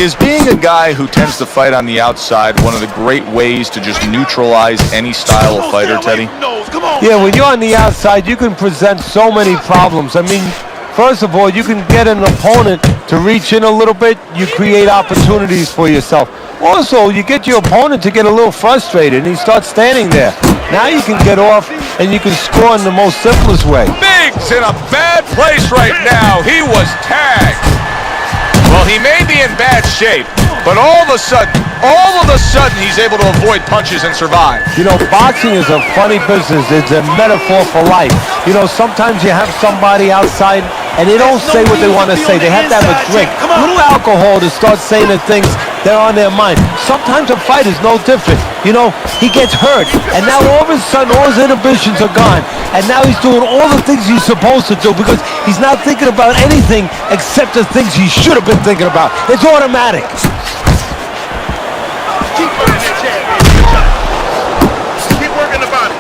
Is being a guy who tends to fight on the outside one of the great ways to just neutralize any style of fighter, Teddy? Yeah, when you're on the outside, you can present so many problems. I mean, first of all, you can get an opponent to reach in a little bit. You create opportunities for yourself. Also, you get your opponent to get a little frustrated, and he starts standing there. Now you can get off, and you can score in the most simplest way. Biggs in a bad place right now. He was tagged. Well, he may be in bad shape, but all of a sudden, he's able to avoid punches and survive. You know, boxing is a funny business. It's a metaphor for life. You know, sometimes you have somebody outside and they don't say what they want to say. They have to have a drink, a little alcohol to start saying the things that are on their mind. Sometimes a fight is no different. You know, he gets hurt, and now all of a sudden all his inhibitions are gone, and now he's doing all the things he's supposed to do because he's not thinking about anything except the things he should have been thinking about. It's automatic. Keep working that jab, man. Good job. Keep working the body.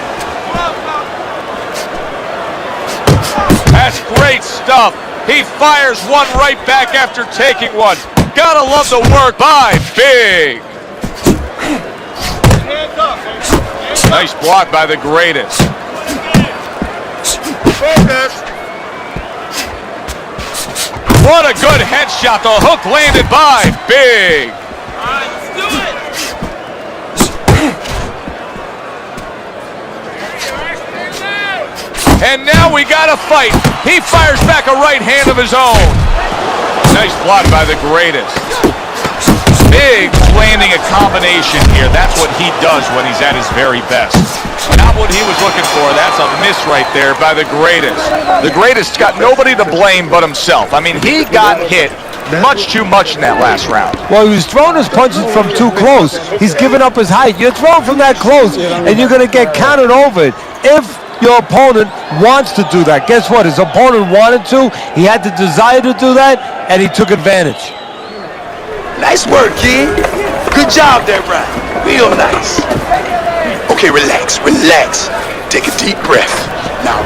That's great stuff. He fires one right back after taking one. Gotta love the work by Big. Nice block by the greatest. Focus. What a good headshot. The hook landed by Big. All right, let's do it. And now we got a fight. He fires back a right hand of his own. Nice block by the greatest. Big landing a combination here. That's what he does when he's at his very best. Not what he was looking for. That's a miss right there by the greatest. The greatest got nobody to blame but himself. I mean, he got hit much too much in that last round. Well, he was throwing his punches from too close. He's giving up his height. You're throwing from that close, and you're going to get counted over it. If your opponent wants to do that, guess what? His opponent wanted to. He had the desire to do that, and he took advantage. Nice work, kid. Good job there, Brian. Real nice. Okay, relax, relax. Take a deep breath. Now.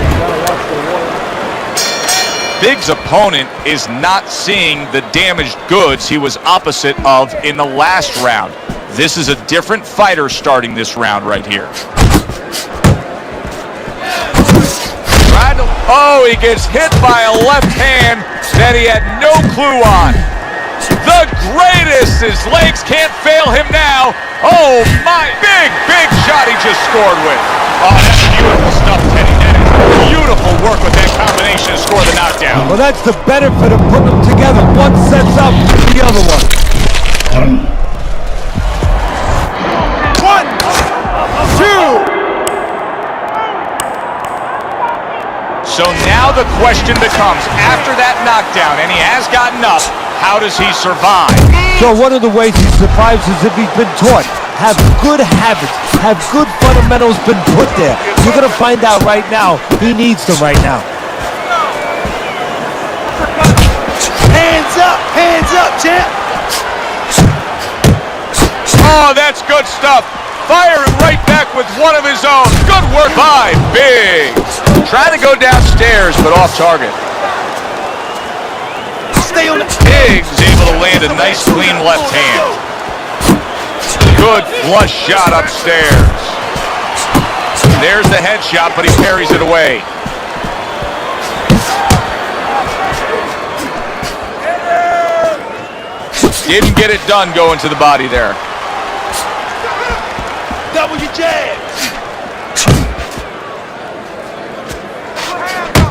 Big's opponent is not seeing the damaged goods he was opposite of in the last round. This is a different fighter starting this round right here. Oh, he gets hit by a left hand that he had no clue on. The greatest, his legs can't fail him now. Oh my, big shot he just scored with. Oh, that's beautiful stuff, Teddy. That is beautiful work with that combination to score the knockdown. Well, that's the benefit of putting them together. One sets up the other one. 1, 2. So now the question becomes, after that knockdown, and he has gotten up, how does he survive? So one of the ways he survives is if he's been taught. Have good habits, have good fundamentals been put there. You're going to find out right now, he needs them right now. Hands up, champ. Oh, that's good stuff. Firing right back with one of his own. Good work by Big. Trying to go downstairs, but off target. Stay on the Big's able to land a nice clean left hand. Good flush shot upstairs. There's the headshot, but he parries it away. Didn't get it done going to the body there. double your jab.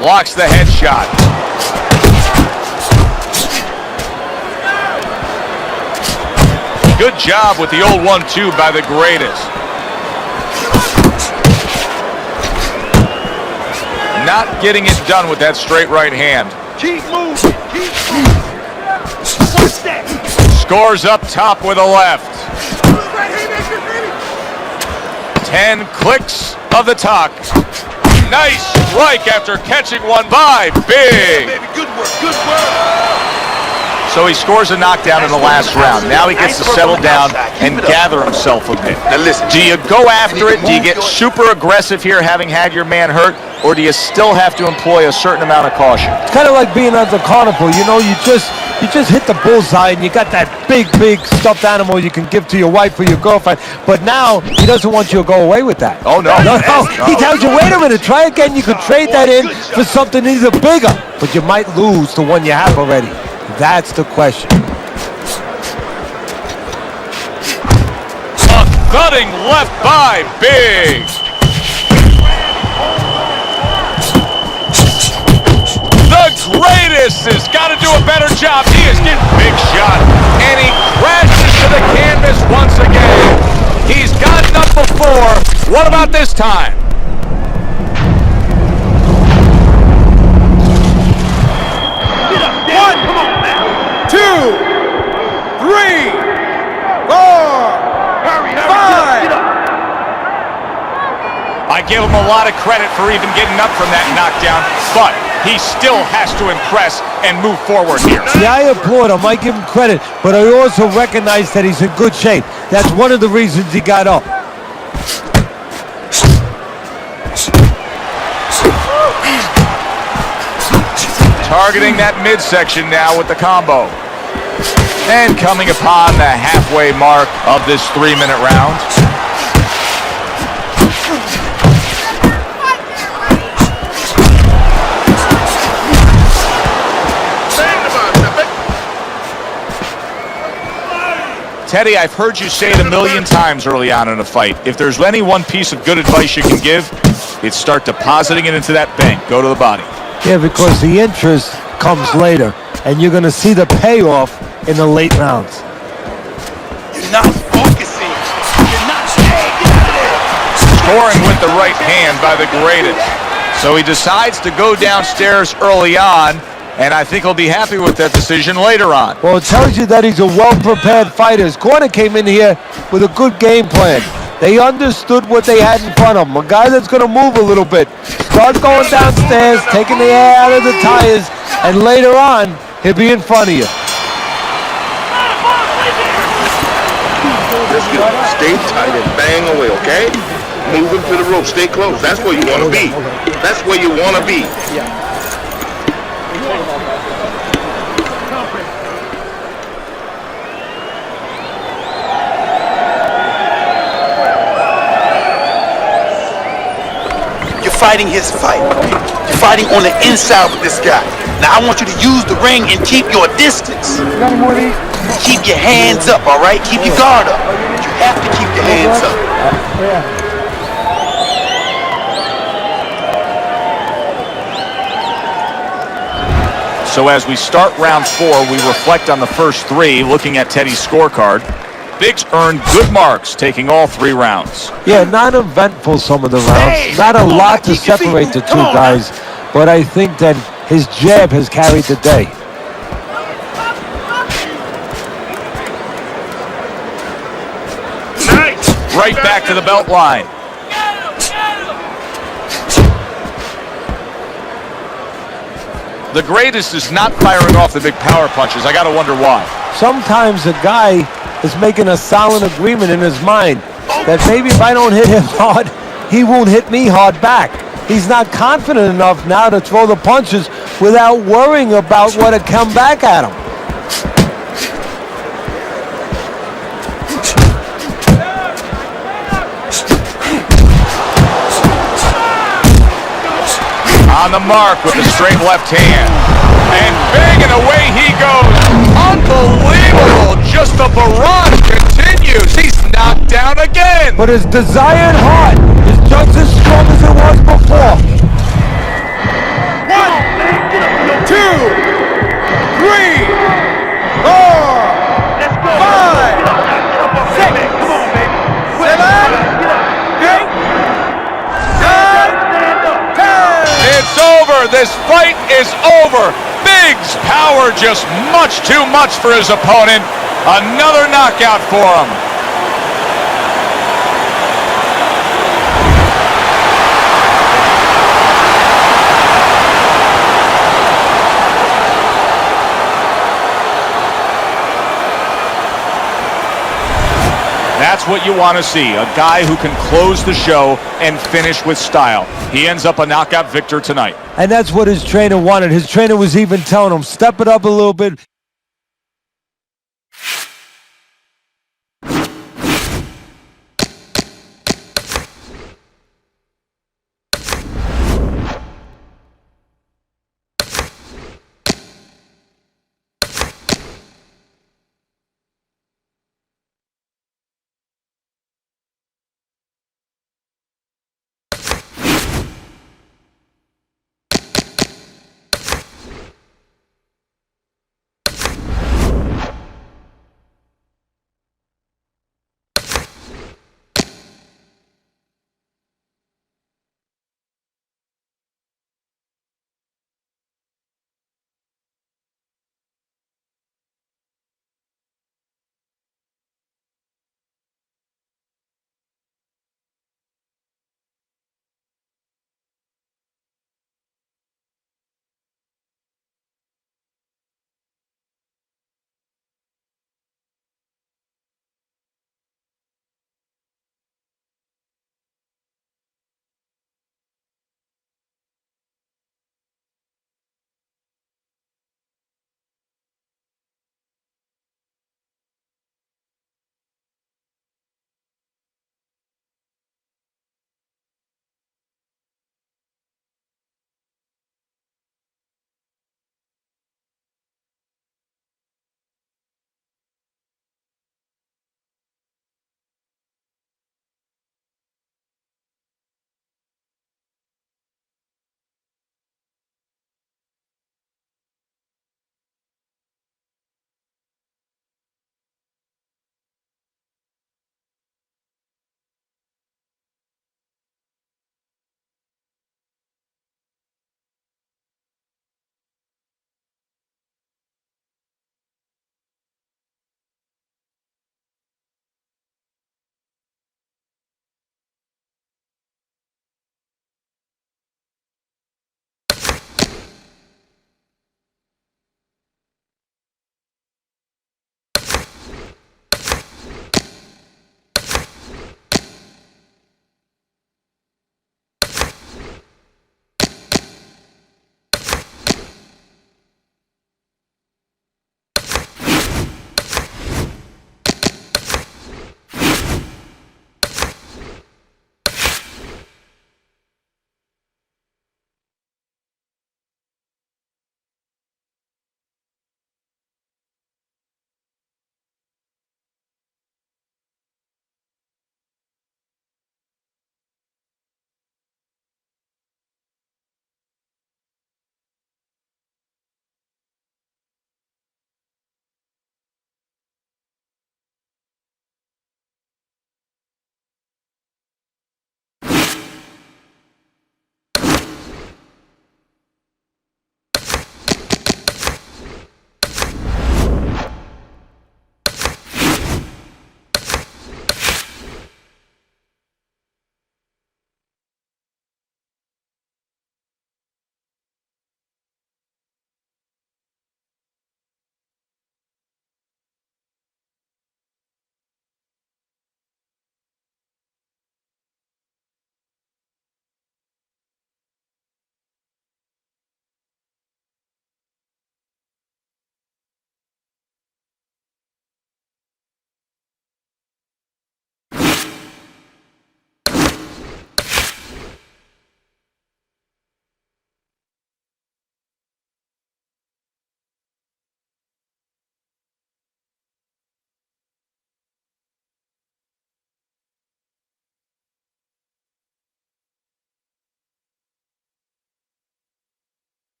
Blocks the headshot. Good job with the old 1-2 by the greatest. Not getting it done with that straight right hand. Keep moving. Keep moving. What's that? Scores up top with a left. 10 clicks of the talk. Nice strike after catching one by Big. Yeah, baby. Good work. Good work. So he scores a knockdown in the last round. Now he gets to settle down and gather himself a bit. Now listen. Do you go after it? Do you get super aggressive here having had your man hurt? Or do you still have to employ a certain amount of caution? It's kind of like being at the carnival. You know, you just You just hit the bullseye and you got that big stuffed animal you can give to your wife or your girlfriend. But now he doesn't want you to go away with that. Oh, no. No. He tells you, wait a minute, try again. You could trade that in for something even bigger. But you might lose the one you have already. That's the question. A thudding left by Big. The greatest has got to do a better job. He is getting big shot, and he crashes to the canvas once again. He's gotten up before. What about this time? Get up, one, come on now. 2, 3, 4, 5. Get up. I give him a lot of credit for even getting up from that knockdown, but he still has to impress and move forward here. Yeah, I applaud him. I give him credit, but I also recognize that he's in good shape. That's one of the reasons he got up. Targeting that midsection now with the combo. And coming upon the halfway mark of this 3-minute round. Teddy, I've heard you say it a million times early on in a fight. If there's any one piece of good advice you can give, it's start depositing it into that bank. Go to the body. Yeah, because the interest comes later, and you're going to see the payoff in the late rounds. You're not focusing. You're not staying. Get out of there. Scoring with the right hand by the greatest. So he decides to go downstairs early on, and I think he'll be happy with that decision later on. Well, it tells you that he's a well-prepared fighter. His corner came in here with a good game plan. They understood what they had in front of him. A guy that's going to move a little bit. Start going downstairs, taking the air out of the tires, and later on, he'll be in front of you. Let's go. Stay tight and bang away, okay? Move him to the rope. Stay close. That's where you want to be. That's where you want to be. You're fighting his fight. You're fighting on the inside with this guy. Now I want you to use the ring and keep your distance. Keep your hands up, all right? Keep your guard up. You have to keep your hands up. So as we start round 4, we reflect on the first 3, looking at Teddy's scorecard. Biggs earned good marks, taking all 3 rounds. Yeah, not eventful some of the rounds. Not a lot to separate the two guys, but I think that his jab has carried the day. Right back to the belt line. The greatest is not firing off the big power punches. I gotta wonder why. Sometimes a guy is making a silent agreement in his mind that maybe if I don't hit him hard, he won't hit me hard back. He's not confident enough now to throw the punches without worrying about what had come back at him. On the mark with the straight left hand. And bang, and away he goes. Unbelievable. Just the barrage continues. He's knocked down again. But his desired heart is just as strong as it was before. 1, 2, 3, 4, 5, 6, 7, 8, 9, 10. It's over. This fight is over. Biggs' power just much too much for his opponent. Another knockout for him. That's what you want to see, a guy who can close the show and finish with style. He ends up a knockout victor tonight. And that's what his trainer wanted. His trainer was even telling him, step it up a little bit.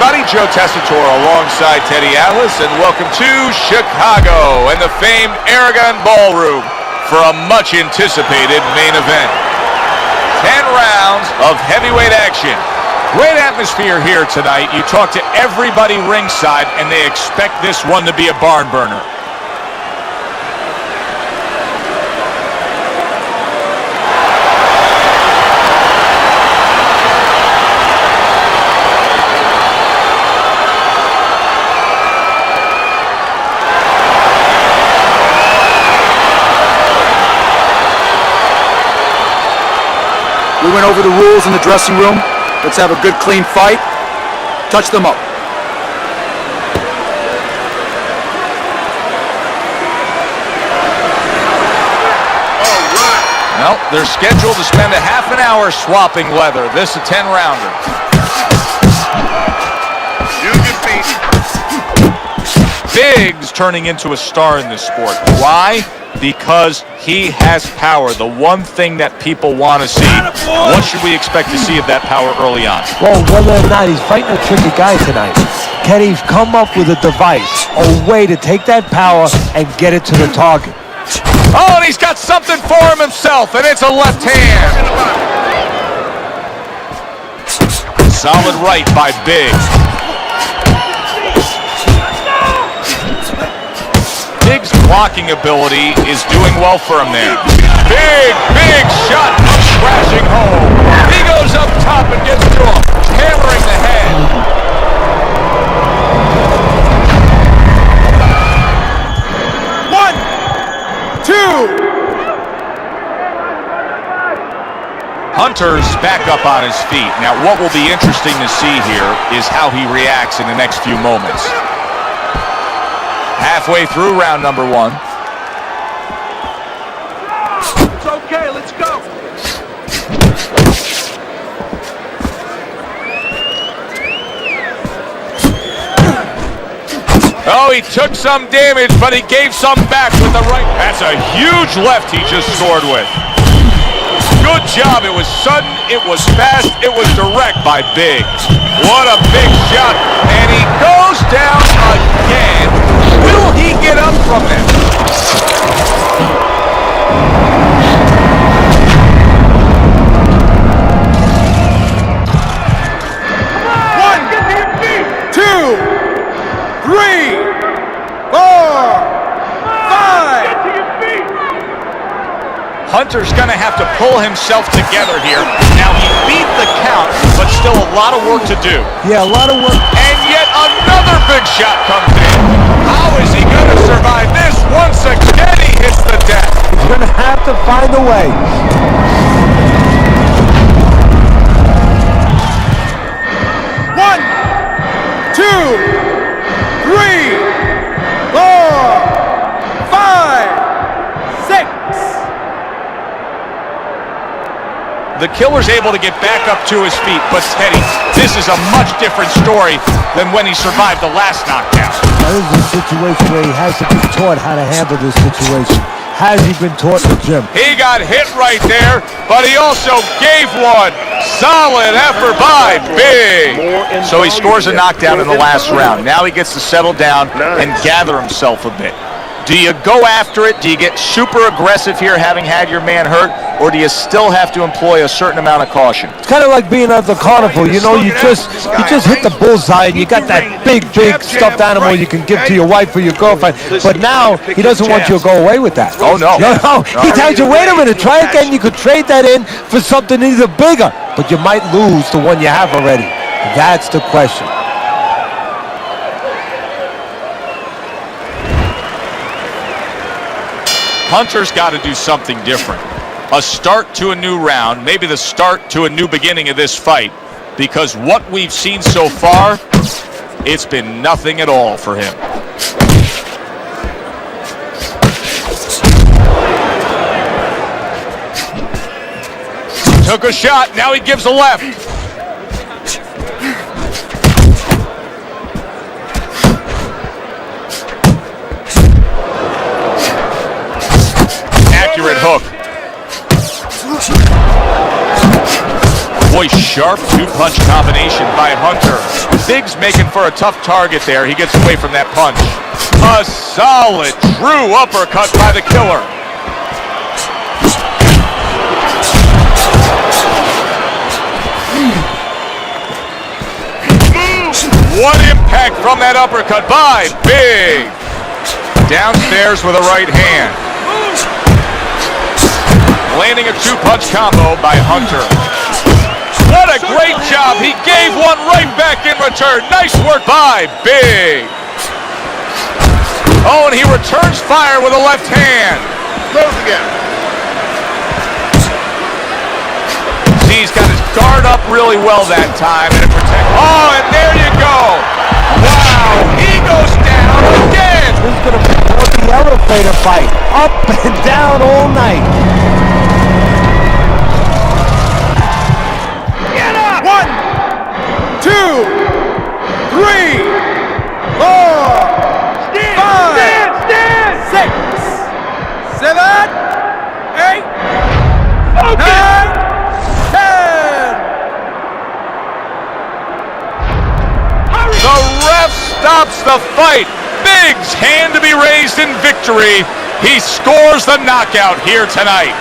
everybody. Joe Tessitore alongside Teddy Atlas, and welcome to Chicago and the famed Aragon Ballroom for a much-anticipated main event. 10 rounds of heavyweight action. Great atmosphere here tonight. You talk to everybody ringside, and they expect this one to be a barn burner. We went over the rules in the dressing room. Let's have a good, clean fight. Touch them up. Well, they're scheduled to spend a half an hour swapping leather. This is a 10-rounder. Biggs turning into a star in this sport. Why? Because he has power, the one thing that people want to see. What should we expect to see of that power early on? Well, whether or not he's fighting a tricky guy tonight, can he come up with a device, a way to take that power and get it to the target? Oh, and he's got something for him himself, and it's a left hand. Solid right by Biggs. Biggs' blocking ability is doing well for him there. Big shot comes crashing home. He goes up top and gets to him, hammering the head. One, two. Hunter's back up on his feet. Now, what will be interesting to see here is how he reacts in the next few moments. Halfway through round number one. It's okay, let's go. Oh, he took some damage, but he gave some back with the right. That's a huge left he just scored with. Good job. It was sudden, it was fast, it was direct by Biggs. What a big shot. And he goes down again. Will he get up from this? One, two, three, four, five. Hunter's going to have to pull himself together here. Now, he beat the count, but still a lot of work to do. Yeah, a lot of work. And yet another big shot comes in. How is he going to survive this? Once again, he hits the deck. He's going to have to find a way. One, two, three, four, five, six. The killer's able to get back up to his feet, but Teddy, this is a much different story than when he survived the last knockdown. Now, this is a situation where he has to be taught how to handle this situation. Has he been taught in the gym? He got hit right there, but he also gave one. Solid effort by Big. So he scores a knockdown in the last round. Now he gets to settle down and gather himself a bit. Do you go after it? Do you get super aggressive here having had your man hurt? Or do you still have to employ a certain amount of caution? It's kind of like being at the carnival. You know, you just hit the bullseye and you got that big stuffed animal you can give to your wife or your girlfriend. But now he doesn't want you to go away with that. Oh, no. No. He tells you, wait a minute, try again. You could trade that in for something even bigger. But you might lose the one you have already. That's the question. Hunter's got to do something different. A start to a new round, maybe the start to a new beginning of this fight, because what we've seen so far, it's been nothing at all for him. Took a shot, now he gives a left. Accurate hook. Boy, Sharp two-punch combination by Hunter. Biggs making for a tough target there. He gets away from that punch. A solid, true uppercut by the killer. What impact from that uppercut by Big. Downstairs with a right hand. Landing a two-punch combo by Hunter. What a great job. He gave one right back in return. Nice work by Big. Oh, and he returns fire with a left hand. Close again. See, he's got his guard up really well that time. And it protects. Oh, and there you go. Wow, he goes down again. This is going to be the elevator fight. Up and down all night. Get up! 1, 2, 3, 4, 5, 6, 7, 8, 9, 10. The ref stops the fight. Biggs' hand to be raised in victory. He scores the knockout here tonight.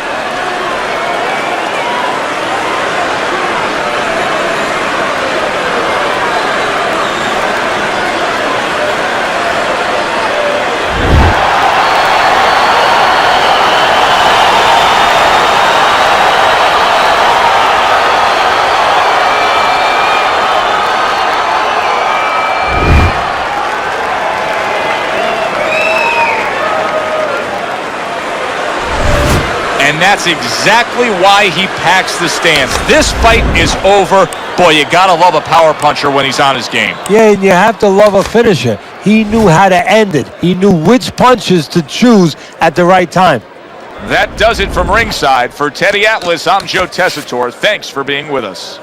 And that's exactly why he packs the stands. This fight is over. Boy, you gotta love a power puncher when he's on his game. Yeah, and you have to love a finisher. He knew how to end it. He knew which punches to choose at the right time. That does it from ringside. For Teddy Atlas, I'm Joe Tessitore. Thanks for being with us.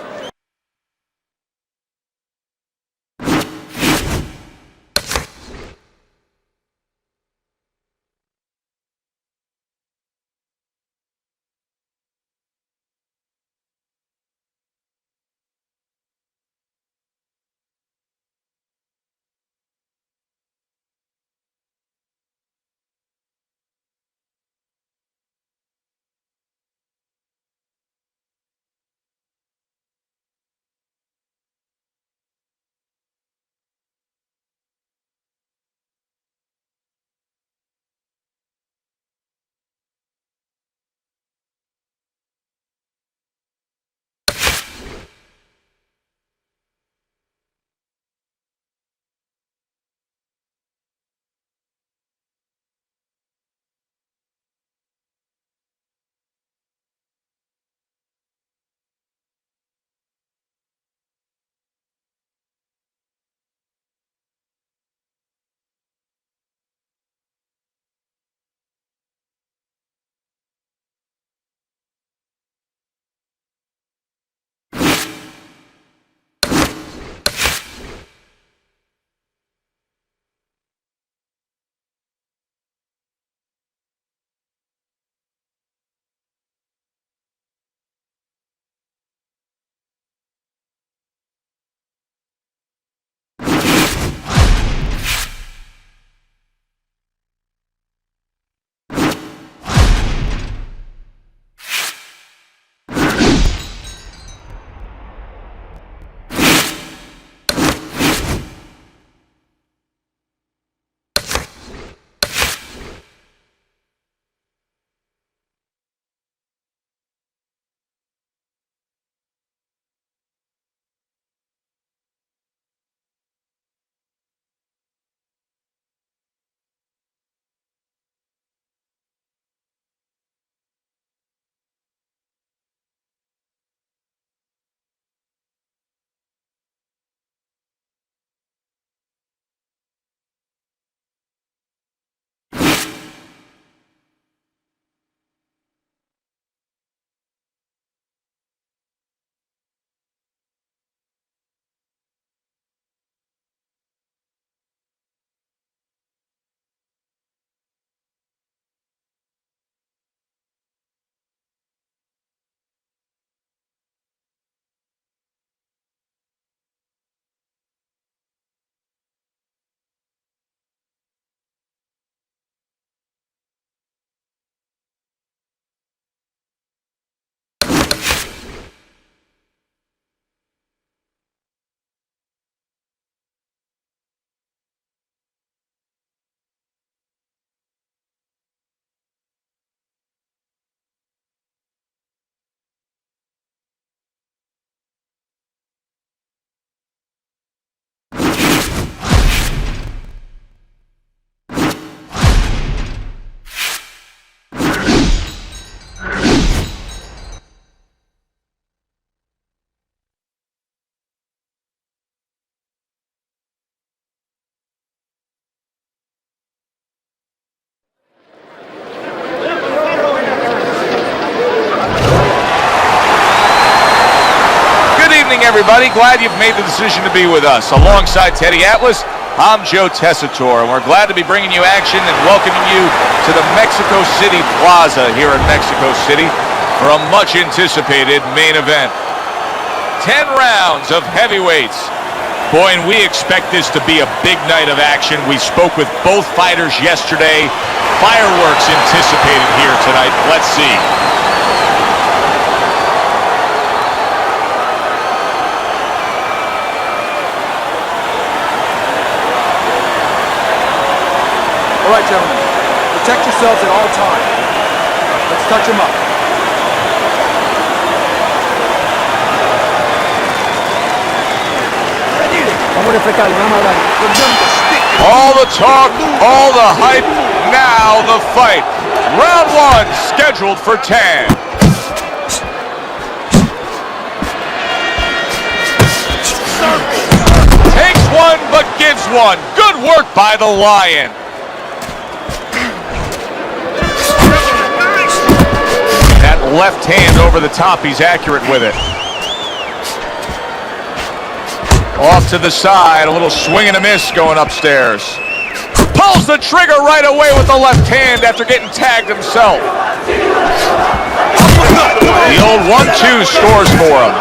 everybody. Glad you've made the decision to be with us. Alongside Teddy Atlas, I'm Joe Tessitore, and we're glad to be bringing you action and welcoming you to the Mexico City Plaza here in Mexico City for a much-anticipated main event. 10 rounds of heavyweights. Boy, and we expect this to be a big night of action. We spoke with both fighters yesterday. Fireworks anticipated here tonight. Let's see. All right, gentlemen. Protect yourselves at all times. Let's touch them up. All the talk, all the hype, now the fight. Round one, scheduled for 10. Takes one, but gives one. Good work by the Lion. That left hand over the top, he's accurate with it. Off to the side, a little swing and a miss going upstairs. Pulls the trigger right away with the left hand after getting tagged himself. The old 1-2 scores for him.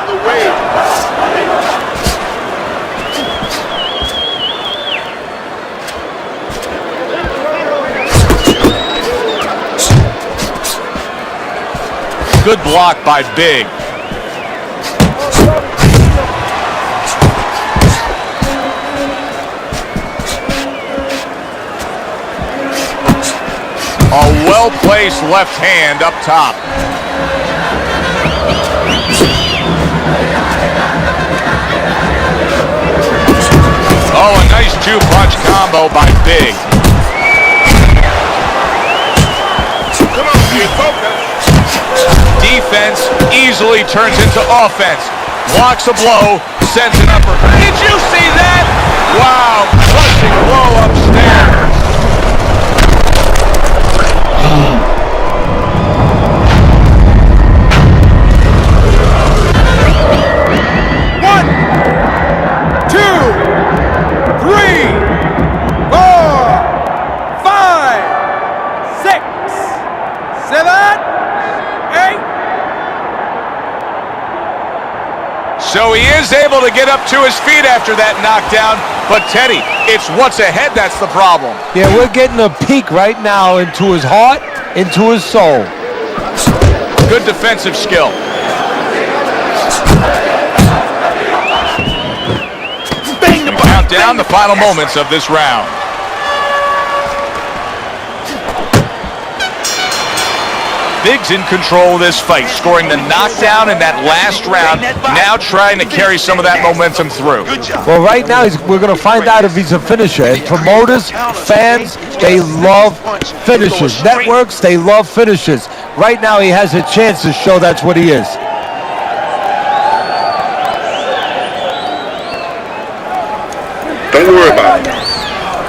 Good block by Big. A well-placed left hand up top. Oh, a nice two-punch combo by Big. Come on, you focus. Defense easily turns into offense. Blocks a blow, sends an upper. Did you see that? Wow, crushing blow upstairs. So he is able to get up to his feet after that knockdown, but Teddy, it's what's ahead that's the problem. Yeah, we're getting a peek right now into his heart, into his soul. Good defensive skill. And count down the final moments of this round. Big's in control of this fight, scoring the knockdown in that last round, now trying to carry some of that momentum through. Well, right now, we're going to find out if he's a finisher. And promoters, fans, they love finishers. Networks, they love finishers. Right now, he has a chance to show that's what he is. Don't worry about it.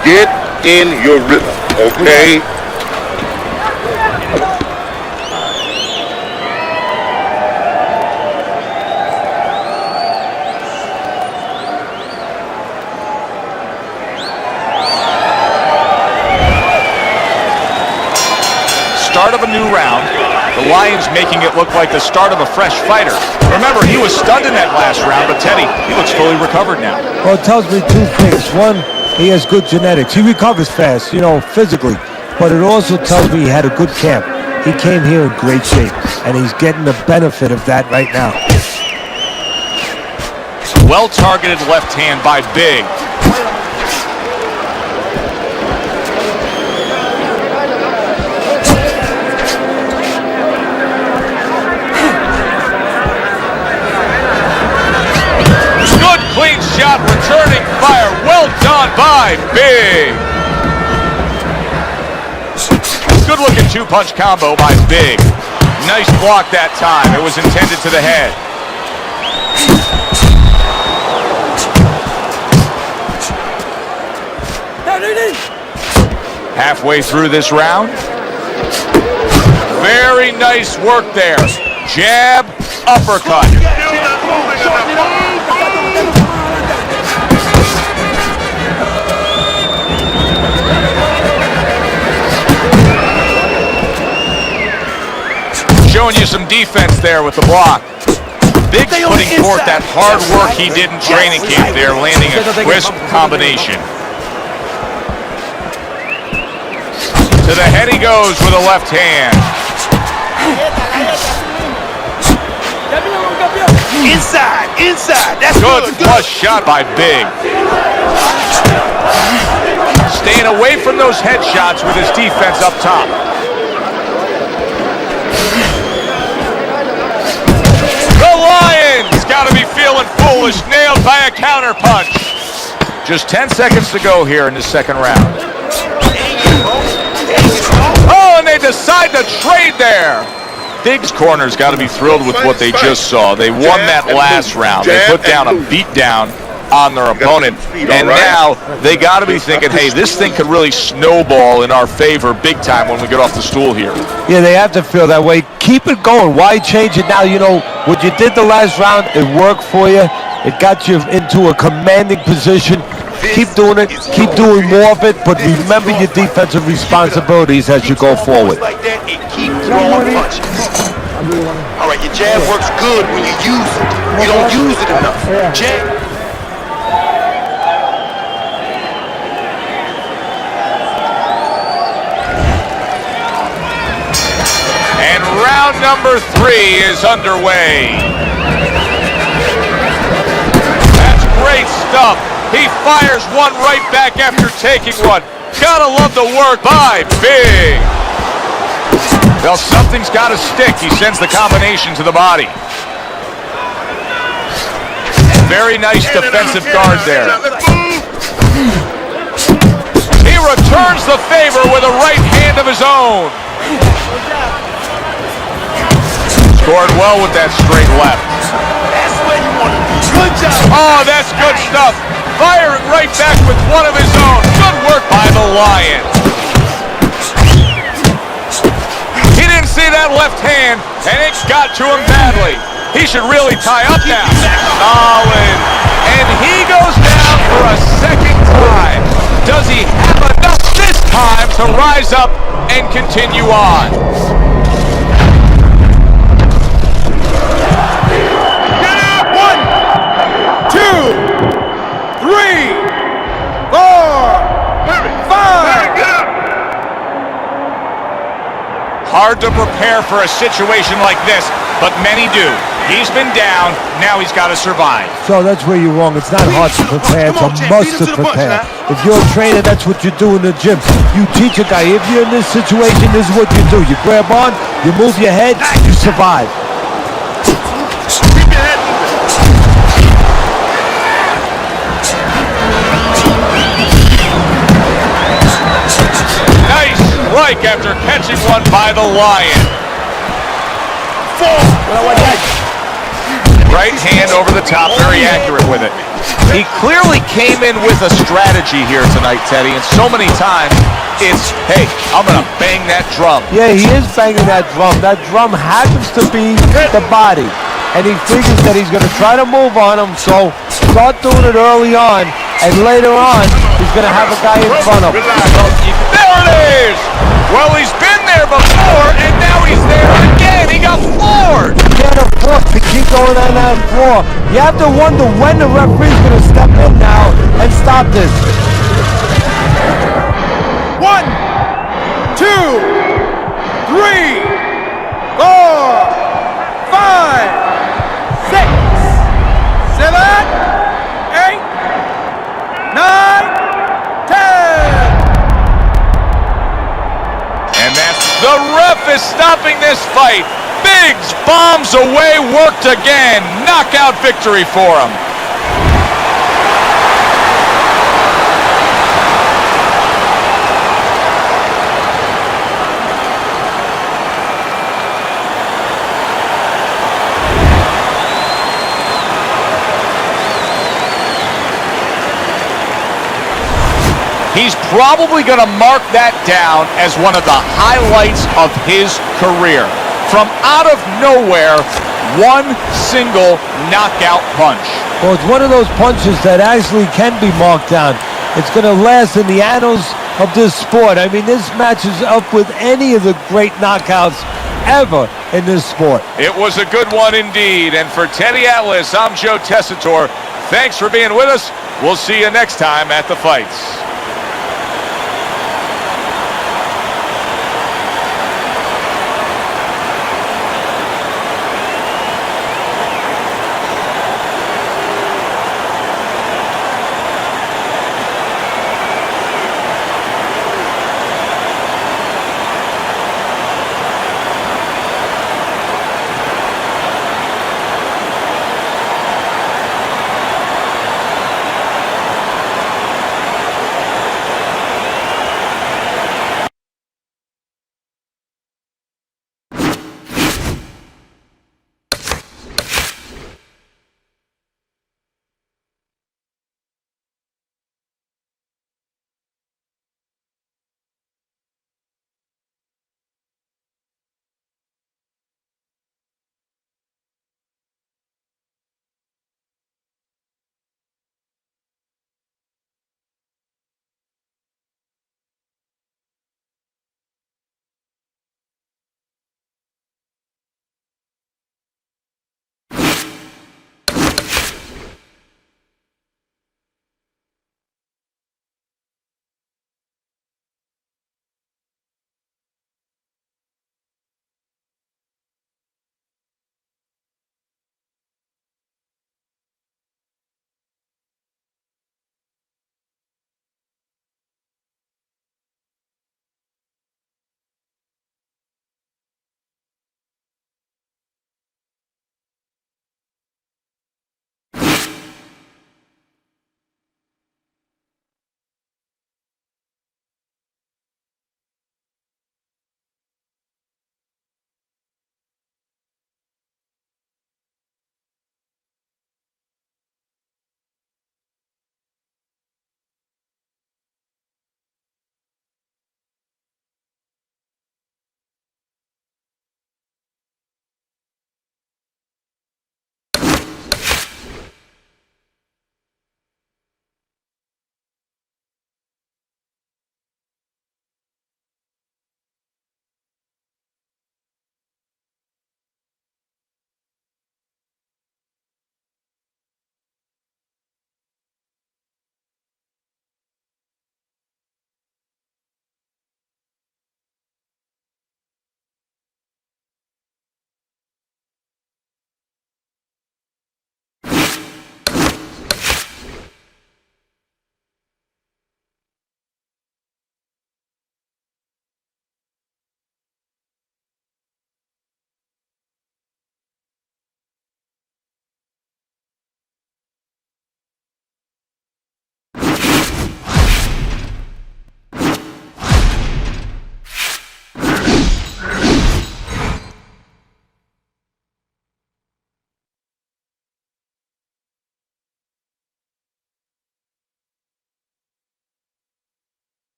Get in your rhythm, okay? Start of a new round. The Lions making it look like the start of a fresh fighter. Remember, he was stunned in that last round, but Teddy, he looks fully recovered now. Well, it tells me two things. One, he has good genetics. He recovers fast, physically. But it also tells me he had a good camp. He came here in great shape, and he's getting the benefit of that right now. Well-targeted left hand by Big. Clean shot, returning fire. Well done by Big. Good looking two-punch combo by Big. Nice block that time. It was intended to the head. Halfway through this round. Very nice work there. Jab, uppercut. showing you some defense there with the block. Biggs putting forth that hard work he did in training camp there, landing a crisp combination. To the head he goes with a left hand. Inside. That's good. Good flush shot by Big. Staying away from those headshots with his defense up top. The Lions got to be feeling foolish, nailed by a counterpunch. Just 10 seconds to go here in the second round. Oh, and they decide to trade there. Biggs' corner's got to be thrilled with what they just saw. They won that last round. They put down a beatdown on their opponent, and now they got to be thinking, hey, this thing could really snowball in our favor big time when we get off the stool here. Yeah, they have to feel that way. Keep it going. Why change it now? You know, what you did the last round, it worked for you. It got you into a commanding position. Keep doing it. Keep doing more of it, but remember your defensive responsibilities as you go forward. Like that and keep throwing punches. All right, your jab works good when you use it. You don't use it enough. Jab. And round number 3 is underway. That's great stuff. He fires one right back after taking one. Gotta love the work by Big. Well, something's gotta stick. He sends the combination to the body. Very nice defensive guard there. He returns the favor with a right hand of his own. Scored well with that straight left. That's where you want to be. Good job. Oh, that's good stuff. Firing right back with one of his own. Good work by the Lion. He didn't see that left hand, and it got to him badly. He should really tie up now. Solid. And he goes down for a second time. Does he have enough this time to rise up and continue on? Hard to prepare for a situation like this, but many do. He's been down, now he's got to survive. So that's where you're wrong. It's not hard to prepare, it's a must to prepare. If you're a trainer, that's what you do in the gym. You teach a guy, if you're in this situation, this is what you do. You grab on, you move your head, you survive. Keep your head moving. Nice strike after catching one by the Lion. Right hand over the top, very accurate with it. He clearly came in with a strategy here tonight, Teddy, and so many times it's, hey, I'm going to bang that drum. Yeah, he is banging that drum. That drum happens to be the body. And he figures that he's going to try to move on him, so start doing it early on, and later on, he's going to have a guy in front of him. There it is! Well, he's been there before, and now he's there again. He got floored. You can't afford to keep going on that floor. You have to wonder when the referee's going to step in now and stop this. 1, 2, 3, 4, 5, 6, 7, 8, 9, 10. And that's the ref is stopping this fight. Biggs bombs away, worked again. Knockout victory for him. He's probably going to mark that down as one of the highlights of his career. From out of nowhere, one single knockout punch. Well, it's one of those punches that actually can be marked down. It's going to last in the annals of this sport. I mean, this matches up with any of the great knockouts ever in this sport. It was a good one indeed. And for Teddy Atlas, I'm Joe Tessitore. Thanks for being with us. We'll see you next time at the fights.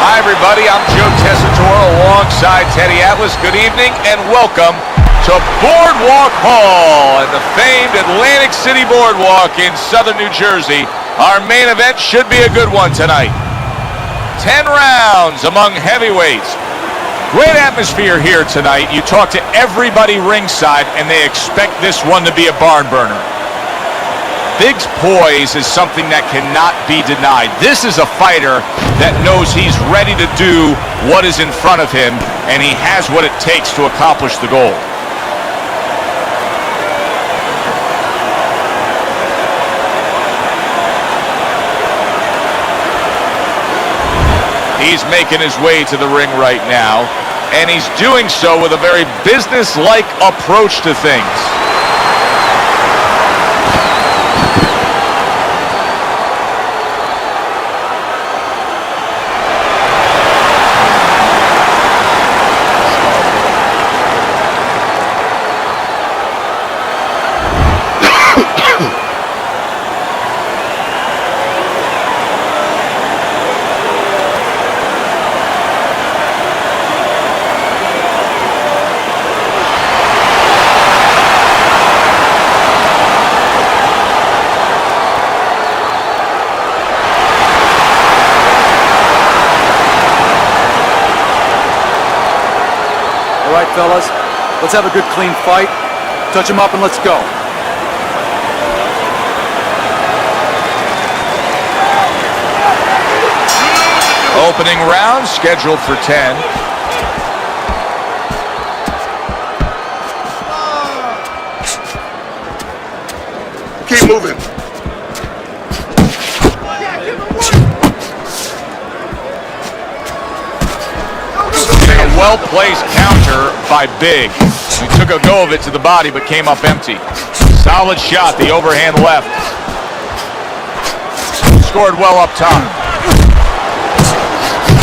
Hi, everybody. I'm Joe Tessitore alongside Teddy Atlas. Good evening and welcome to Boardwalk Hall and the famed Atlantic City Boardwalk in southern New Jersey. Our main event should be a good one tonight. 10 rounds among heavyweights. Great atmosphere here tonight. You talk to everybody ringside and they expect this one to be a barn burner. Big's poise is something that cannot be denied. This is a fighter that knows he's ready to do what is in front of him, and he has what it takes to accomplish the goal. He's making his way to the ring right now, and he's doing so with a very business-like approach to things. right, fellas. Let's have a good, clean fight. Touch him up and let's go. Opening round scheduled for 10. Keep moving. A well-placed counter by Big. He took a go of it to the body but came up empty. Solid shot, the overhand left. Scored well up top.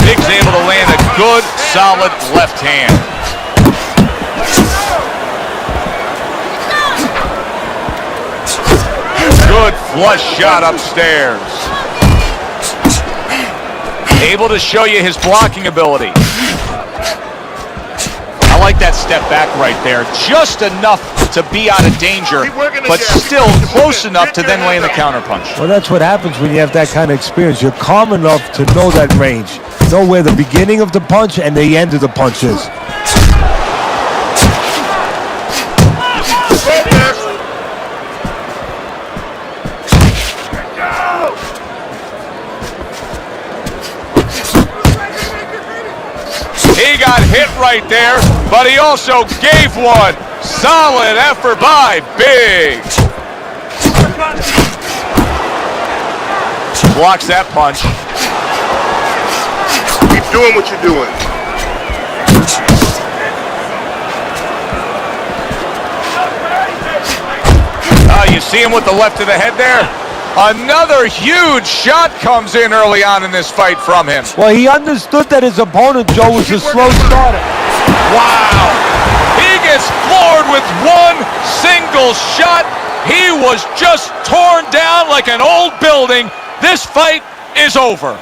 Big's able to land a good, solid left hand. Good flush shot upstairs. Able to show you his blocking ability. I like that step back right there. Just enough to be out of danger, but still close enough to then land the counterpunch. Well, that's what happens when you have that kind of experience. You're calm enough to know that range. Know where the beginning of the punch and the end of the punch is. He got hit right there, but he also gave one. Solid effort by Big. Blocks that punch. Keep doing what you're doing. You see him with the left of the head there? Another huge shot comes in early on in this fight from him. Well, he understood that his opponent, Joe, was a slow starter. Wow. He gets floored with one single shot. He was just torn down like an old building. This fight is over.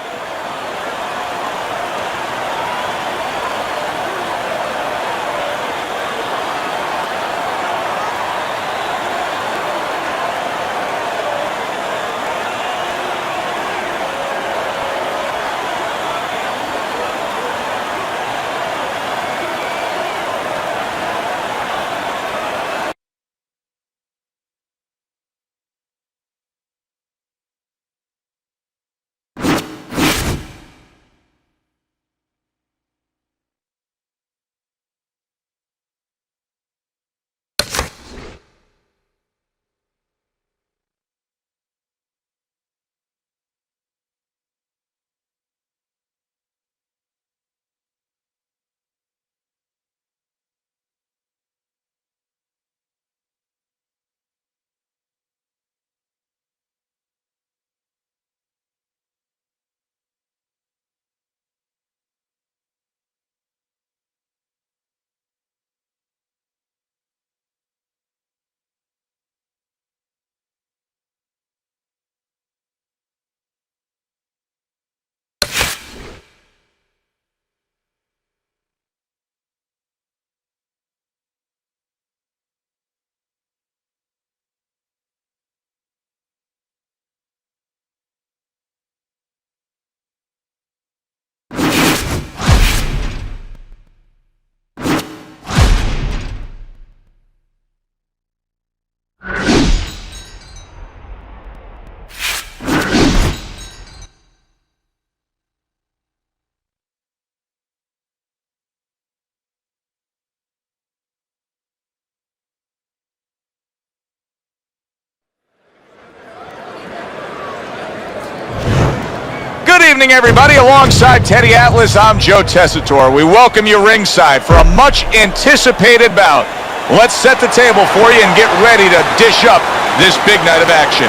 Good evening, everybody. Alongside Teddy Atlas, I'm Joe Tessitore. We welcome you ringside for a much-anticipated bout. Let's set the table for you and get ready to dish up this big night of action.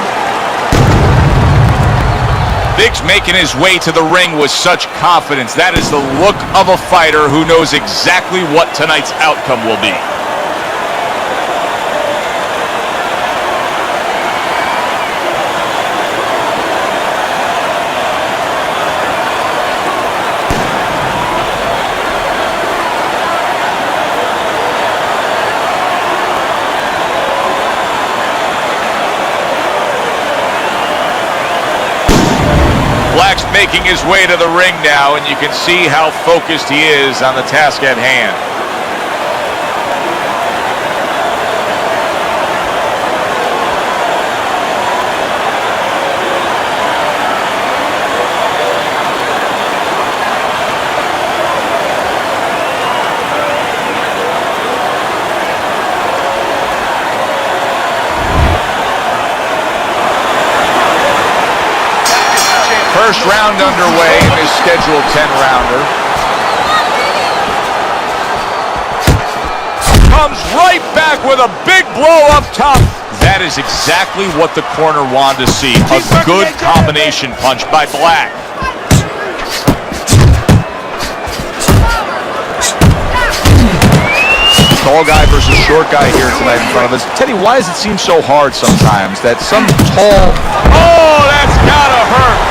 Big's making his way to the ring with such confidence. That is the look of a fighter who knows exactly what tonight's outcome will be. Black's making his way to the ring now, and you can see how focused he is on the task at hand. First round underway in this scheduled 10-rounder. Comes right back with a big blow up top. That is exactly what the corner wanted to see. A good combination punch by Black. Tall guy versus short guy here tonight in front of us. Teddy, why does it seem so hard sometimes that some tall... Oh, that's gotta hurt.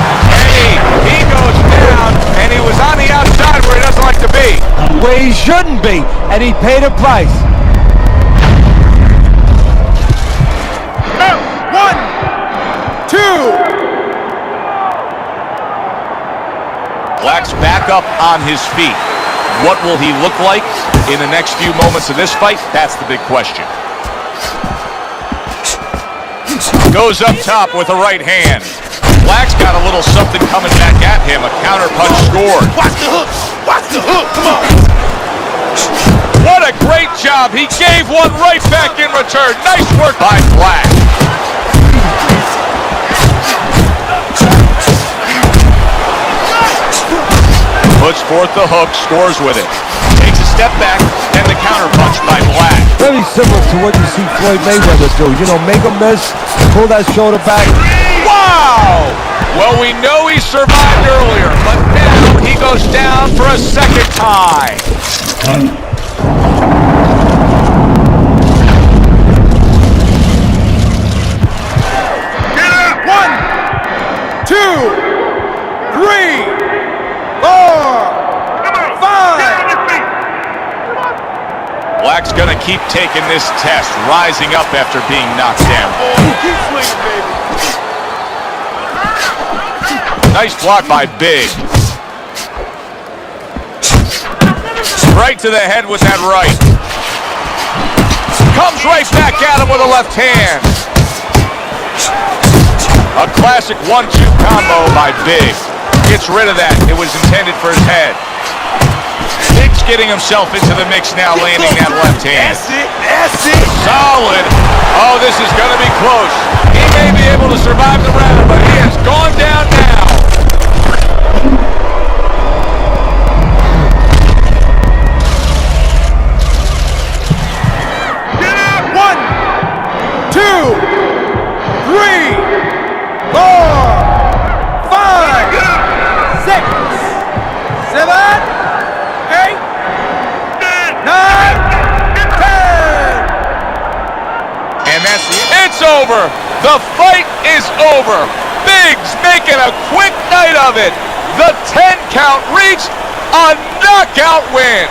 He goes down, and he was on the outside where he doesn't like to be. Where he shouldn't be, and he paid a price. Black's back up on his feet. What will he look like in the next few moments of this fight? That's the big question. Goes up top with a right hand. Black's got a little something coming back at him. A counter punch scored. Watch the hook! Watch the hook! Come on! What a great job. He gave one right back in return. Nice work by Black. Puts forth the hook, scores with it. Takes a step back, and the counter punch by Black. Very similar to what you see Floyd Mayweather do. You know, make a miss, pull that shoulder back. Wow! Well, we know he survived earlier, but now he goes down for a second time. Get up! 1, 2, 3, 4, 5. Black's gonna keep taking this test, rising up after being knocked down. Keep swinging, baby. Nice block by Big. Right to the head with that right. Comes right back at him with a left hand. A classic 1-2 combo by Big. Gets rid of that. It was intended for his head. Big's getting himself into the mix now, landing that left hand. That's it. That's it. Solid. Oh, this is going to be close. He may be able to survive the round, but he has gone down now. Get up! 1, 2, 3, 4, 5, 6, 7, 8, 9, 10. And that's it's over. The fight is over. Biggs making a quick night of it. The 10 count reached a knockout win.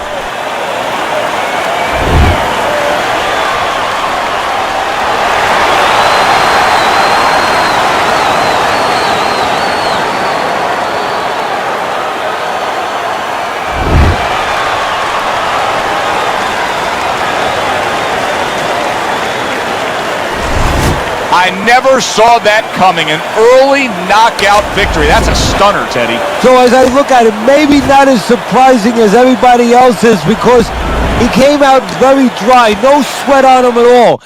I never saw that coming. An early knockout victory. That's a stunner, Teddy. So as I look at it, maybe not as surprising as everybody else is, because he came out very dry, no sweat on him at all.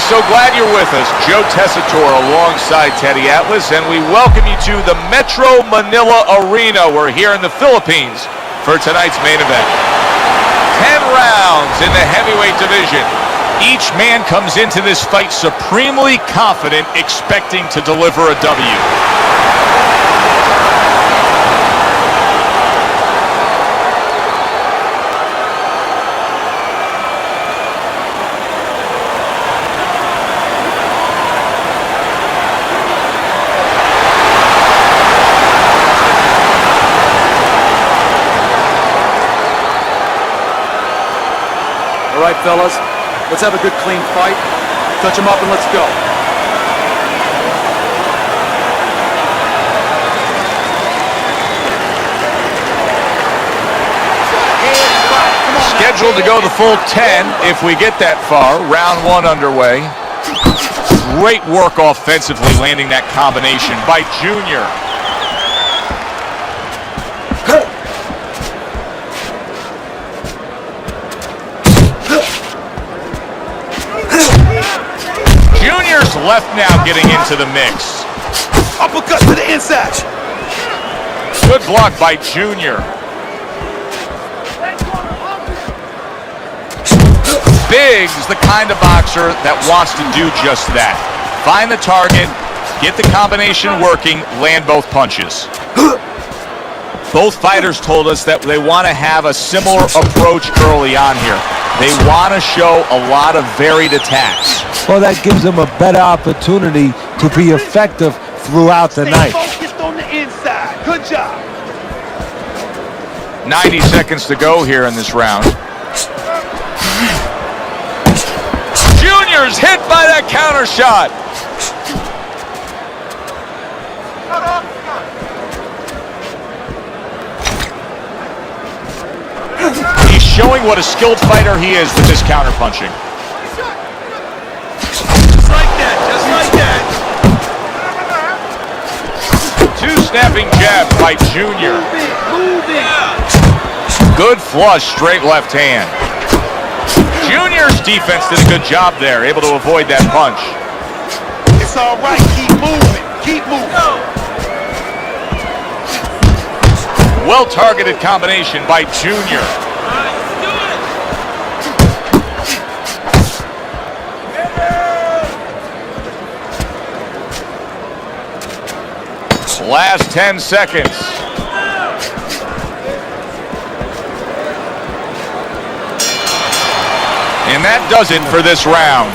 so glad you're with us. Joe Tessitore alongside Teddy Atlas, and we welcome you to the Metro Manila Arena. We're here in the Philippines for tonight's main event. 10 rounds in the heavyweight division. Each man comes into this fight supremely confident, expecting to deliver a W. All right, fellas, let's have a good, clean fight. Touch him up and let's go. Scheduled to go the full 10 if we get that far. Round 1 underway. Great work offensively, landing that combination by Junior. Junior's left now getting into the mix. Uppercut to the inside. Good block by Junior. Big's the kind of boxer that wants to do just that. Find the target, get the combination working, land both punches. Both fighters told us that they want to have a similar approach early on here. They want to show a lot of varied attacks. Well, that gives them a better opportunity to be effective throughout the night. Focused on the inside. Good job. 90 seconds to go here in this round. Junior's hit by that counter shot. He's showing what a skilled fighter he is with this counter punching. Just like that. Just like that. 2 snapping jabs by Junior. Move it. Good flush, straight left hand. Junior's defense did a good job there, able to avoid that punch. It's all right. Keep moving. Keep moving. Well-targeted combination by Junior. Last 10 seconds. And that does it for this round.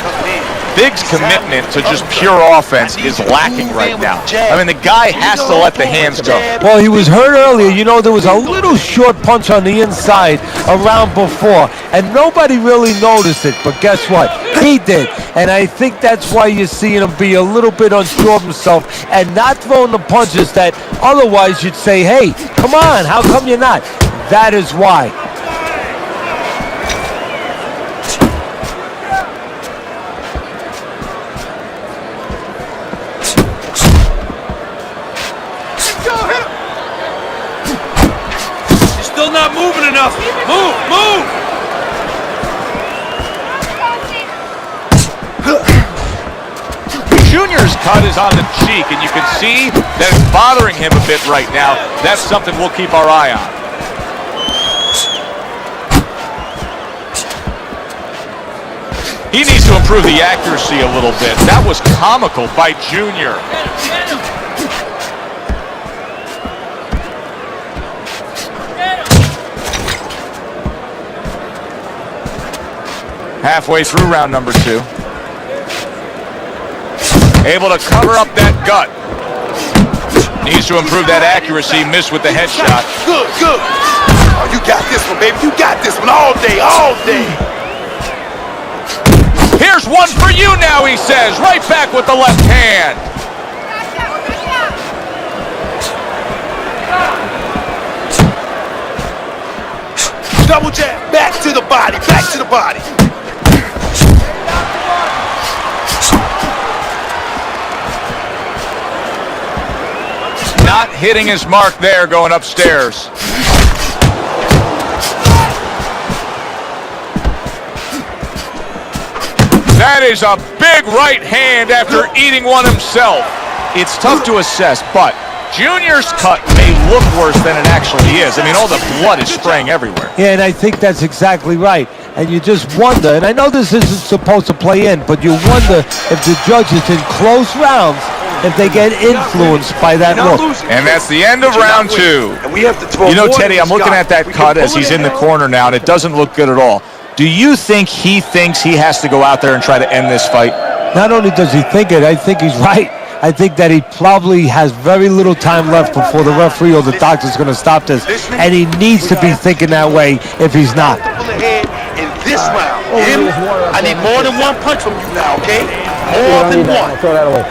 Big's commitment to just pure offense is lacking right now. I mean, the guy has to let the hands go. Well, he was hurt earlier. You know, there was a little short punch on the inside a round before, and nobody really noticed it. But guess what? He did. And I think that's why you're seeing him be a little bit unsure of himself and not throwing the punches that otherwise you'd say, hey, come on, how come you're not? That is why. Still not moving enough. Move, move. Junior's cut is on the cheek, and you can see that it's bothering him a bit right now. That's something we'll keep our eye on. He needs to improve the accuracy a little bit. That was comical by Junior. Halfway through round number 2. Able to cover up that gut. Needs to improve that accuracy. Missed with the headshot. Good, good. Oh, you got this one, baby. You got this one all day, all day. Here's one for you now, he says. Right back with the left hand. Double jab. Back to the body. Back to the body. Not hitting his mark there, going upstairs. That is a big right hand after eating one himself. It's tough to assess, but Junior's cut may look worse than it actually is. I mean, all the blood is spraying everywhere. Yeah, and I think that's exactly right. And you just wonder, and I know this isn't supposed to play in, but you wonder if the judges in close rounds, if they get influenced by that look. And that's the end of round two. You know, Teddy, I'm looking at that cut as he's in the corner now, and it doesn't look good at all. Do you think he thinks he has to go out there and try to end this fight? Not only does he think it, I think he's right. I think that he probably has very little time left before the referee or the doctor's going to stop this, and he needs to be thinking that way if he's not. In this round, I need more than one punch from you now, okay? More than one. Throw that away.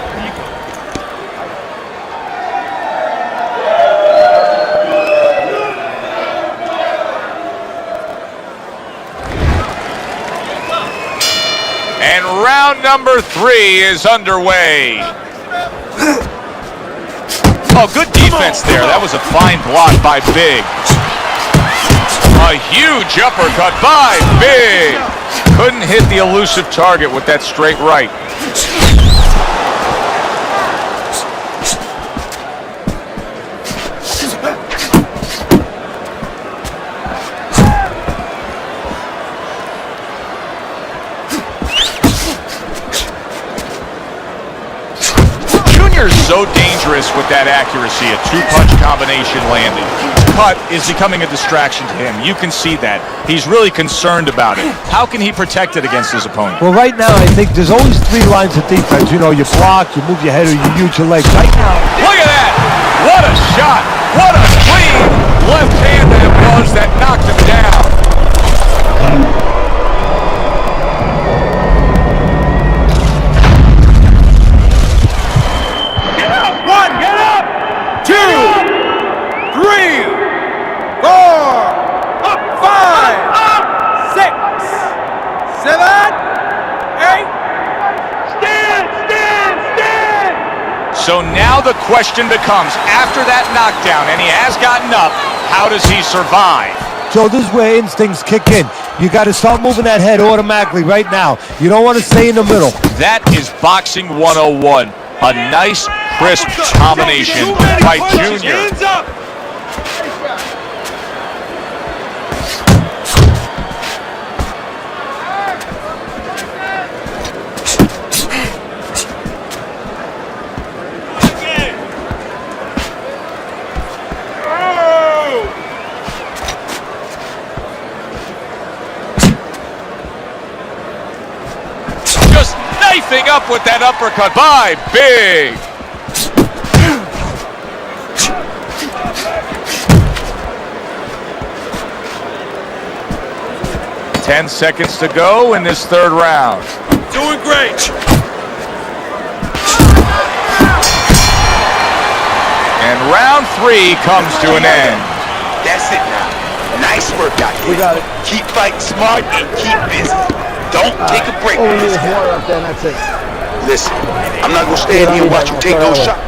And round number 3 is underway. Oh, good defense there. That was a fine block by Big. A huge uppercut by Big. Couldn't hit the elusive target with that straight right. So dangerous with that accuracy, a two-punch combination landing. Cut is becoming a distraction to him. You can see that. He's really concerned about it. How can he protect it against his opponent? Well, right now, I think there's always 3 lines of defense. You know, you block, you move your head, or you use your legs. Right now, look at that! What a shot! What a clean left hand that it was that knocked him down. So now the question becomes, after that knockdown, and he has gotten up, how does he survive? Joe, this is where instincts kick in. You got to start moving that head automatically right now. You don't want to stay in the middle. That is boxing 101. A nice, crisp combination by Junior. Up with that uppercut by Big. Ten seconds to go in this third round. Doing great. And round 3 comes to an end. That's it now. Nice work out here. We got it. Keep fighting smart and keep busy. Don't take a break. There's water up there, and that's it. Listen, I'm not going to stand here and watch you take those shots.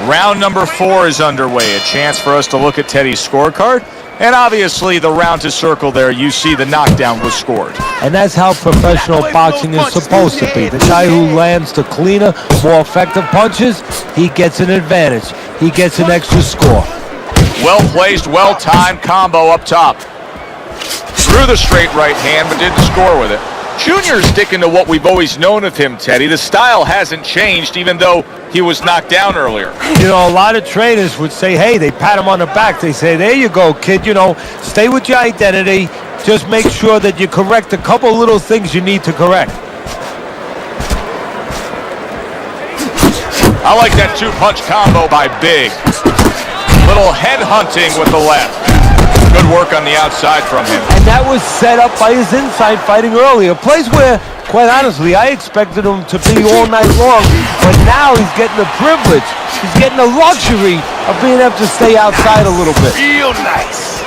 Round number 4 is underway. A chance for us to look at Teddy's scorecard. And obviously, the round to circle there, you see the knockdown was scored. And that's how professional boxing is supposed to be. The guy who lands the cleaner, more effective punches, he gets an advantage. He gets an extra score. Well-placed, well-timed combo up top. Threw the straight right hand, but didn't score with it. Junior's sticking to what we've always known of him, Teddy. The style hasn't changed, even though he was knocked down earlier. You know, a lot of trainers would say, hey, they pat him on the back. They say, there you go, kid. You know, stay with your identity. Just make sure that you correct a couple little things you need to correct. I like that two-punch combo by Big. Little head hunting with the left. Good work on the outside from him. And that was set up by his inside fighting earlier. A place where, quite honestly, I expected him to be all night long. But now he's getting the privilege. He's getting the luxury of being able to stay outside a little bit. Real nice.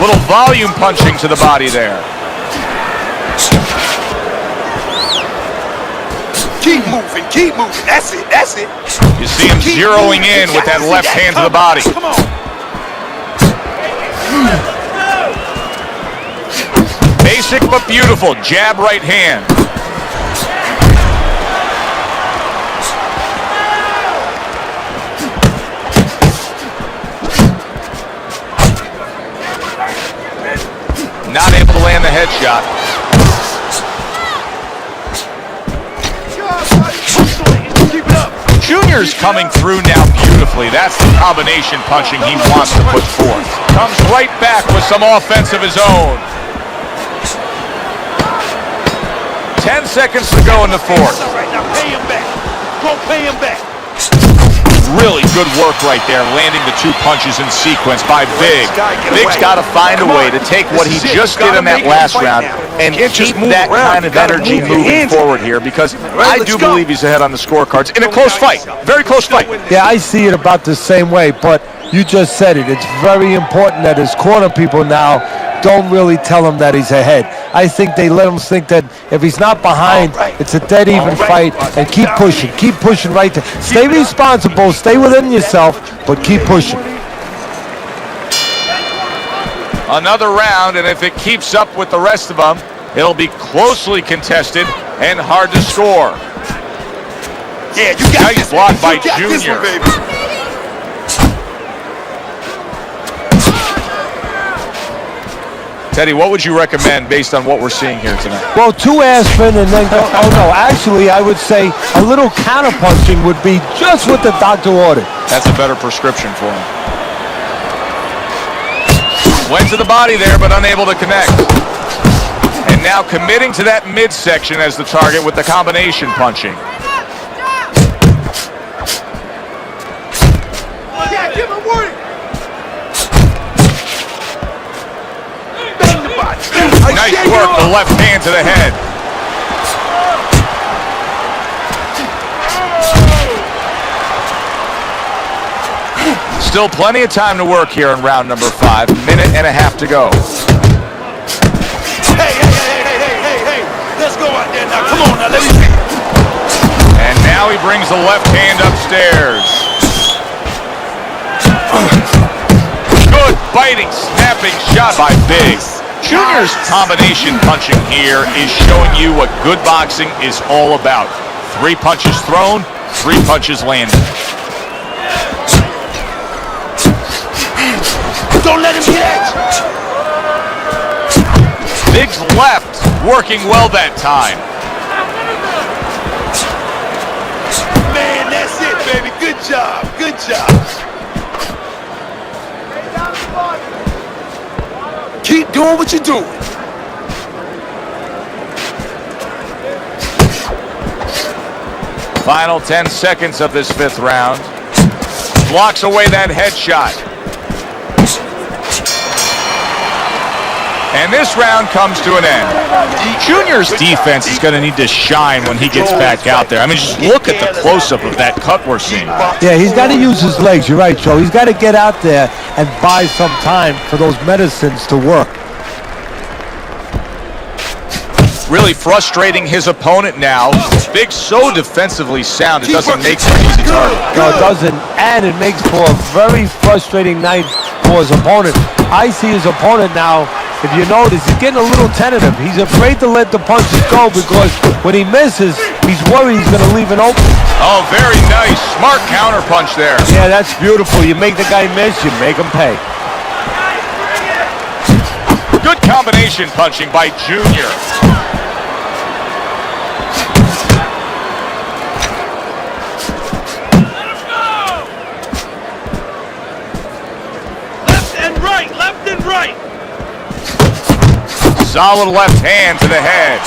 Little volume punching to the body there. Keep moving, keep moving. That's it, that's it. You see him zeroing in with that left hand to the body. Come on. Basic but beautiful. Jab right hand. Not able to land the headshot. Junior's coming through now beautifully. That's the combination punching he wants to put forth. Comes right back with some offense of his own. 10 seconds to go in the fourth. All right, now pay him back. Go pay him back. Really good work right there, landing the two punches in sequence by Big. Big's got to find a way to take what he just did in that last round and keep that kind of energy moving forward here, because I do believe he's ahead on the scorecards in a close fight. Very close fight. Yeah, I see it about the same way, but you just said it. It's very important that his corner people now don't really tell him that he's ahead. I think they let him think that if he's not behind, it's a dead even fight, and keep pushing right there. Stay responsible, stay within yourself, but keep pushing. Another round, and if it keeps up with the rest of them, it'll be closely contested and hard to score. Yeah, you got Nice block by Junior. Teddy, what would you recommend based on what we're seeing here tonight? Well, 2 aspirin and then go, oh no, actually I would say a little counter-punching would be just what the doctor ordered. That's a better prescription for him. Went to the body there, but unable to connect. And now committing to that midsection as the target with the combination punching. Yeah, give him warning. Nice work, the left hand to the head. Still plenty of time to work here in round number 5. Minute and a half to go. Hey. Let's go out there now. Come on now, let me see. And now he brings the left hand upstairs. Good biting, snapping shot by Big. Junior's combination punching here is showing you what good boxing is all about. 3 punches thrown, 3 punches landed. Don't let him get at you. Big's left working well that time. Man, that's it, baby. Good job, good job. Keep doing what you're doing. Final 10 seconds of this 5th round. Blocks away that headshot. And this round comes to an end. Junior's defense is going to need to shine when he gets back out there. I mean, just look at the close-up of that cut we're seeing. Yeah, he's got to use his legs. You're right, Joe. He's got to get out there and buy some time for those medicines to work. Really frustrating his opponent now. Big so defensively sound, it doesn't make for an easy target. No, it doesn't, and it makes for a very frustrating night for his opponent. I see his opponent now, if you notice, he's getting a little tentative. He's afraid to let the punches go because when he misses, he's worried he's going to leave an open. Oh, very nice. Smart counter punch there. Yeah, that's beautiful. You make the guy miss, you make him pay. Good combination punching by Junior. Left and right. Solid left hand to the head.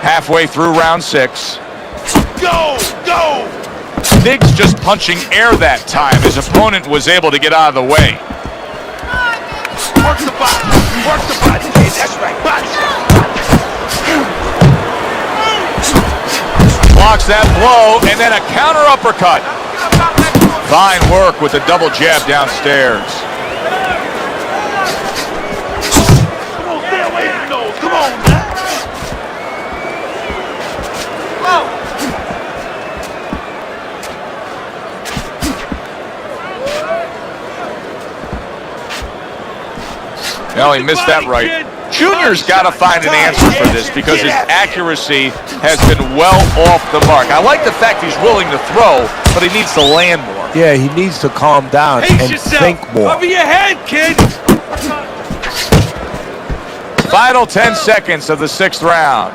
Halfway through round 6. Go. Big's just punching air that time. His opponent was able to get out of the way. Work the body. Hey, that's right, body shot. Blocks that blow, and then a counter uppercut. Fine work with the double jab downstairs. No, he missed that right. Junior's got to find an answer for this because his accuracy has been well off the mark. I like the fact he's willing to throw, but he needs to land more. Yeah, he needs to calm down and think more. Cover your head, kid. Final 10 seconds of the 6th round.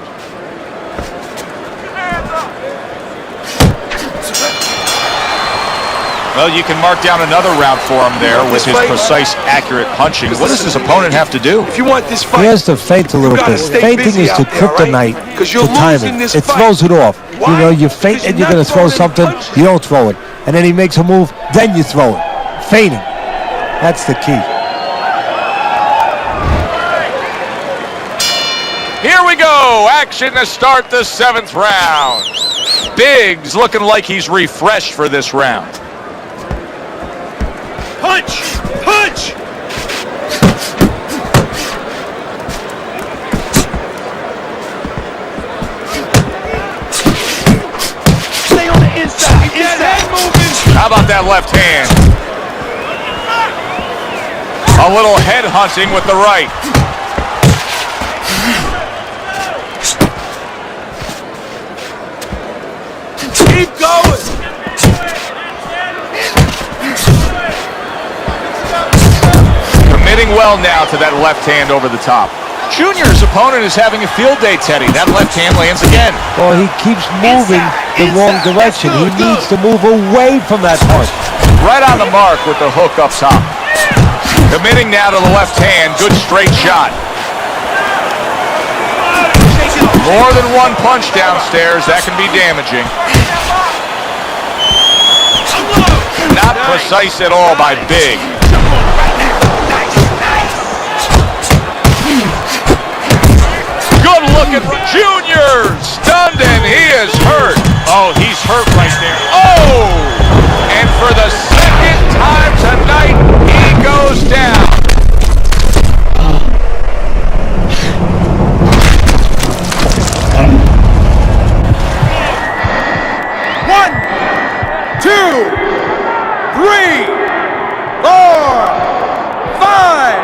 Well, you can mark down another round for him there with his precise, accurate punching. What does his opponent have to do? If you want this fight, He has to feint a little bit. Feinting is to kryptonite to timing. It throws it off. You know, you feint and you're going to throw something, you don't throw it. And then he makes a move, then you throw it. Feinting. That's the key. Here we go. Action to start the 7th round. Biggs looking like he's refreshed for this round. Punch! Punch! stay on the inside. Get head moving! How about that left hand? A little head hunting with the right. Keep going! Committing well now to that left hand over the top. Junior's opponent is having a field day, Teddy. That left hand lands again. Well, he keeps moving the wrong direction. He needs to move away from that punch. Right on the mark with the hook up top. Committing now to the left hand. Good straight shot. More than one punch downstairs. That can be damaging. Not precise at all by Big. Good looking from Junior. Stunned and he is hurt. Oh, he's hurt right there. Oh! And for the second time tonight, he goes down. One, two, three, four, five.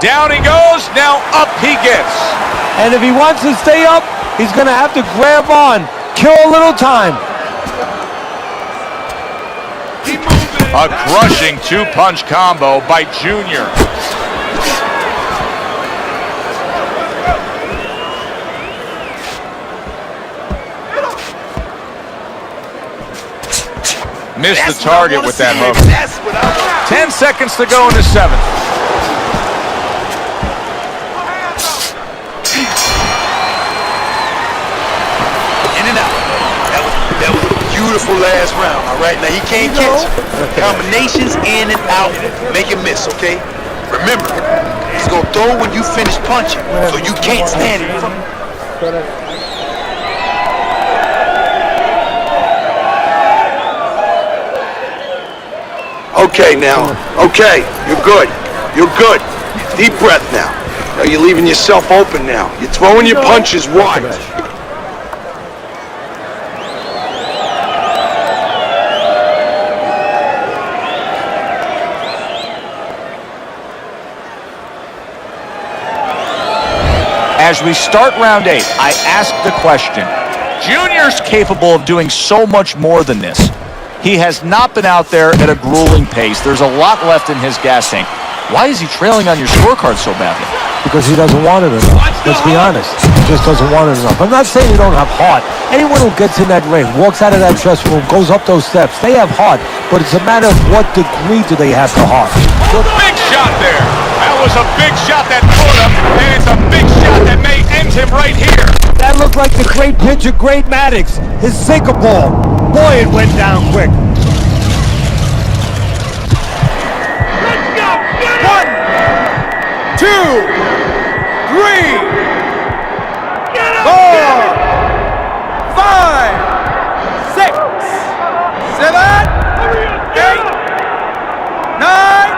Down he goes, now up he gets. And if he wants to stay up, he's going to have to grab on. Kill a little time. A crushing two-punch combo by Junior. Missed the target with that hook. 10 seconds to go in the 7th. In and out. That was a beautiful last round, all right? Now, he can't catch combinations in and out. Make him miss, okay? Remember, he's going to throw when you finish punching, so you can't stand in front of him. Okay, now. Okay, you're good. You're good. Deep breath now. Now you're leaving yourself open now. You're throwing your punches wide. As we start round 8, I ask the question, Junior's capable of doing so much more than this. He has not been out there at a grueling pace. There's a lot left in his gas tank. Why is he trailing on your scorecard so badly? Because he doesn't want it enough. Let's be honest. He just doesn't want it enough. I'm not saying you don't have heart. Anyone who gets in that ring, walks out of that dressing room, goes up those steps, they have heart. But it's a matter of what degree do they have the heart. Big shot there. That was a big shot that put him, and it's a big shot that may end him right here. That looked like the great pitcher, Great Maddox. His sinker ball. Boy, it went down quick. One, two, three, four, five, 6, 7, 8, 9.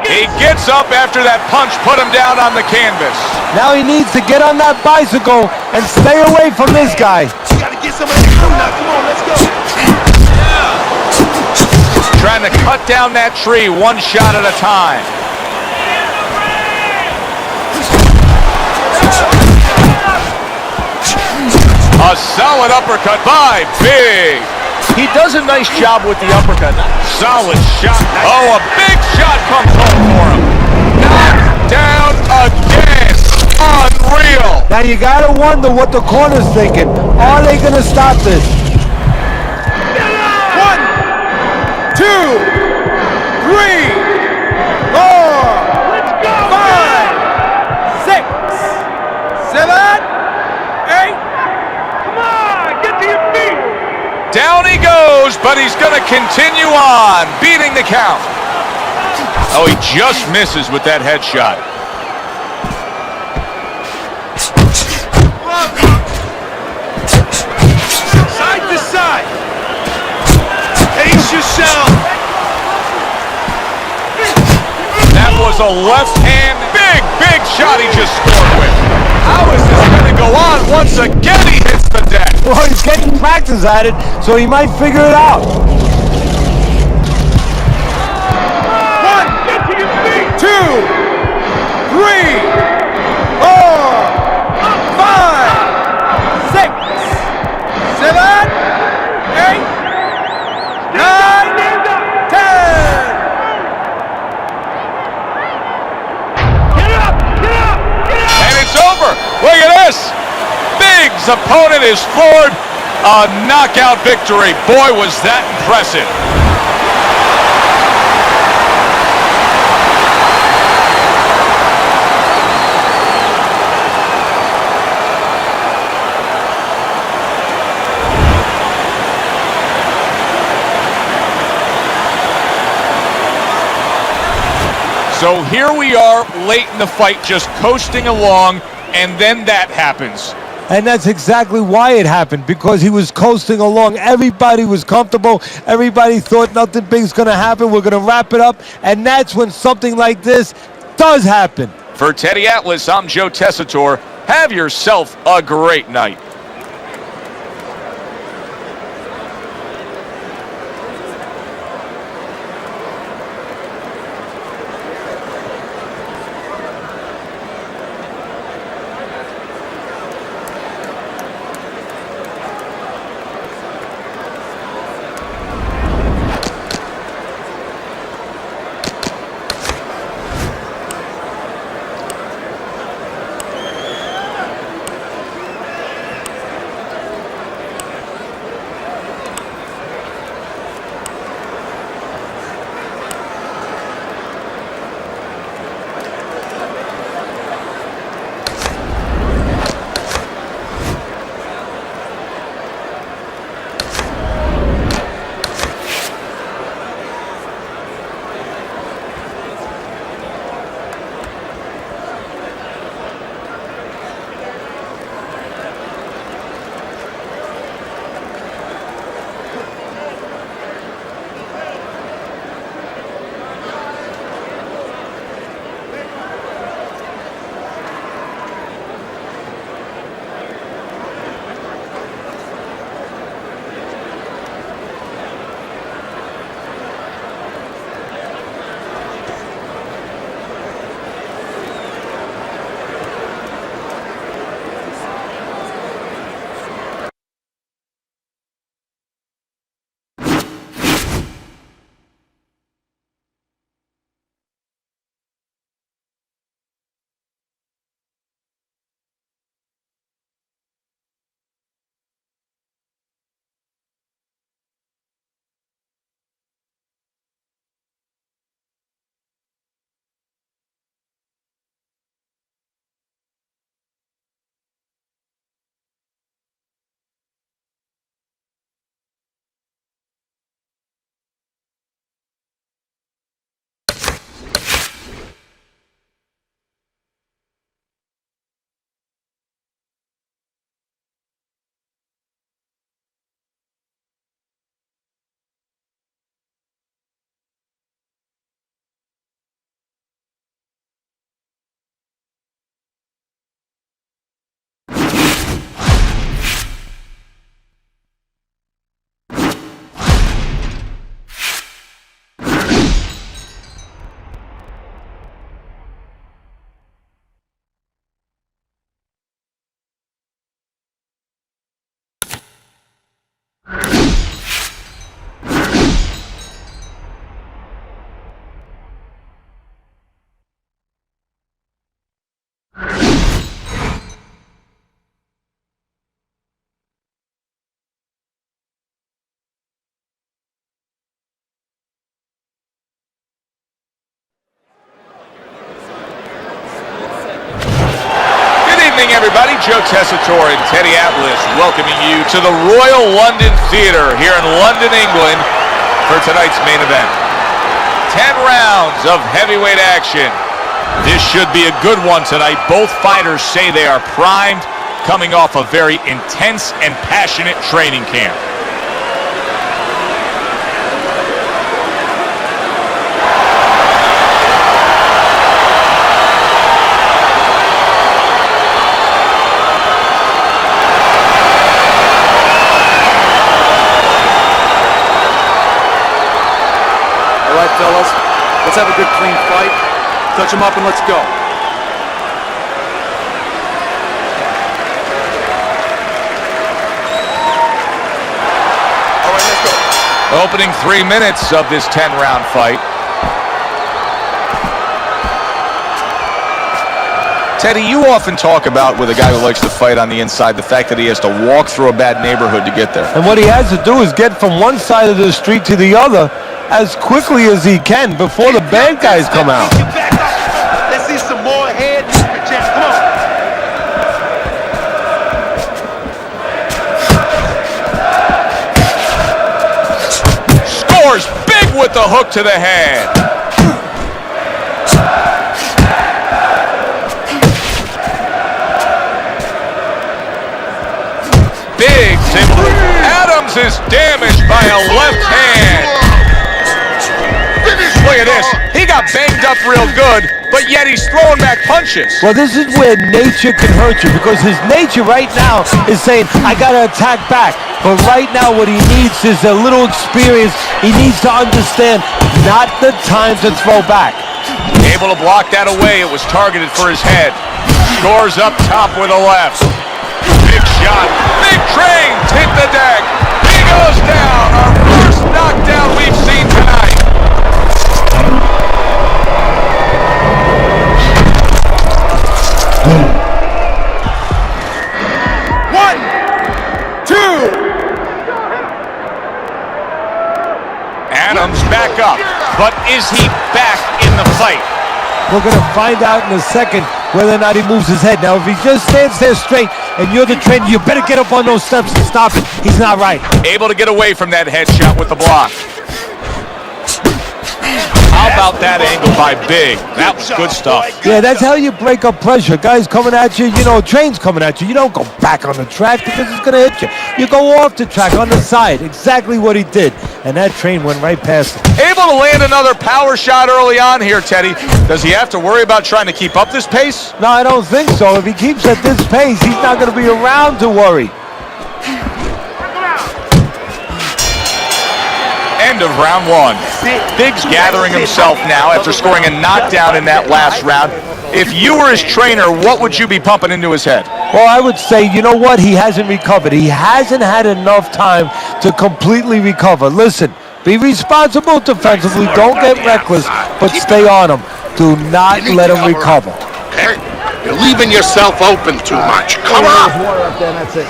He gets up after that punch put him down on the canvas. Now he needs to get on that bicycle and stay away from this guy. You got to get some of that crew now. Come on, let's go. Trying to cut down that tree one shot at a time. A solid uppercut by Big. He does a nice job with the uppercut. Solid shot. Oh, a big shot comes home for him. Knocked down again. Unreal. Now you gotta wonder what the corner's thinking. Are they gonna stop this? 1, 2, 3, 4, 5, 6, 7, 8. Come on, get to your feet. Down he goes, but he's going to continue on, beating the count. Oh, he just misses with that headshot. Side to side. Pace yourself. That was a left hand, big shot he just scored with. How is this going to go on? Once again, he hits the deck. Well, he's getting practice at it, so he might figure it out. 1, get to your feet. 2, 3, 4, 5, 6, 7, 8, 9, 10. Get up! Get up! Get up! And it's over. Look at this. Big's opponent is floored. A knockout victory. Boy, was that impressive. So here we are late in the fight, just coasting along, and then that happens. And that's exactly why it happened, because he was coasting along. Everybody was comfortable. Everybody thought nothing big's going to happen. We're going to wrap it up. And that's when something like this does happen. For Teddy Atlas, I'm Joe Tessitore. Have yourself a great night. everybody. Joe Tessitore and Teddy Atlas welcoming you to the Royal London Theatre here in London, England for tonight's main event. 10 rounds of heavyweight action. This should be a good one tonight. Both fighters say they are primed, coming off a very intense and passionate training camp. All right, fellas, let's have a good clean fight. Touch him up and let's go. All right, let's go. Opening 3 minutes of this 10-round fight. Teddy, you often talk about with a guy who likes to fight on the inside, the fact that he has to walk through a bad neighborhood to get there. And what he has to do is get from one side of the street to the other as quickly as he can before the bad guys come out. Get back up. Let's see some more head movement, gents. Come on. Scores big with the hook to the head. Big. Adams is damaged by a left hand. Look at this. He got banged up real good, but yet he's throwing back punches. Well, this is where nature can hurt you, because his nature right now is saying, I gotta attack back. But right now what he needs is a little experience. He needs to understand not the time to throw back. Able to block that away. It was targeted for his head. Scores up top with a left. Big shot. Big trains hit the deck. He goes down. Our first knockdown we've seen tonight. One, two. Adams back up. But is he back in the fight? We're going to find out in a second whether or not he moves his head. Now, if he just stands there straight and you're the trainer, you better get up on those steps and stop it. He's not right. Able to get away from that headshot with the block. How about that angle by Big? That was good stuff. Yeah, that's how you break up pressure. Guys coming at you, you know, trains coming at you. You don't go back on the track because it's going to hit you. You go off the track on the side. Exactly what he did. And that train went right past him. Able to land another power shot early on here, Teddy. Does he have to worry about trying to keep up this pace? No, I don't think so. If he keeps at this pace, he's not going to be around to worry. End of round one. Big's gathering himself now after scoring a knockdown in that last round. If you were his trainer, what would you be pumping into his head? Well, I would say, you know what? He hasn't recovered. He hasn't had enough time to completely recover. Listen, be responsible defensively. Don't get reckless, but stay on him. Do not let him recover. Okay? You're leaving yourself open too much. Come on! There's water up there, and that's it.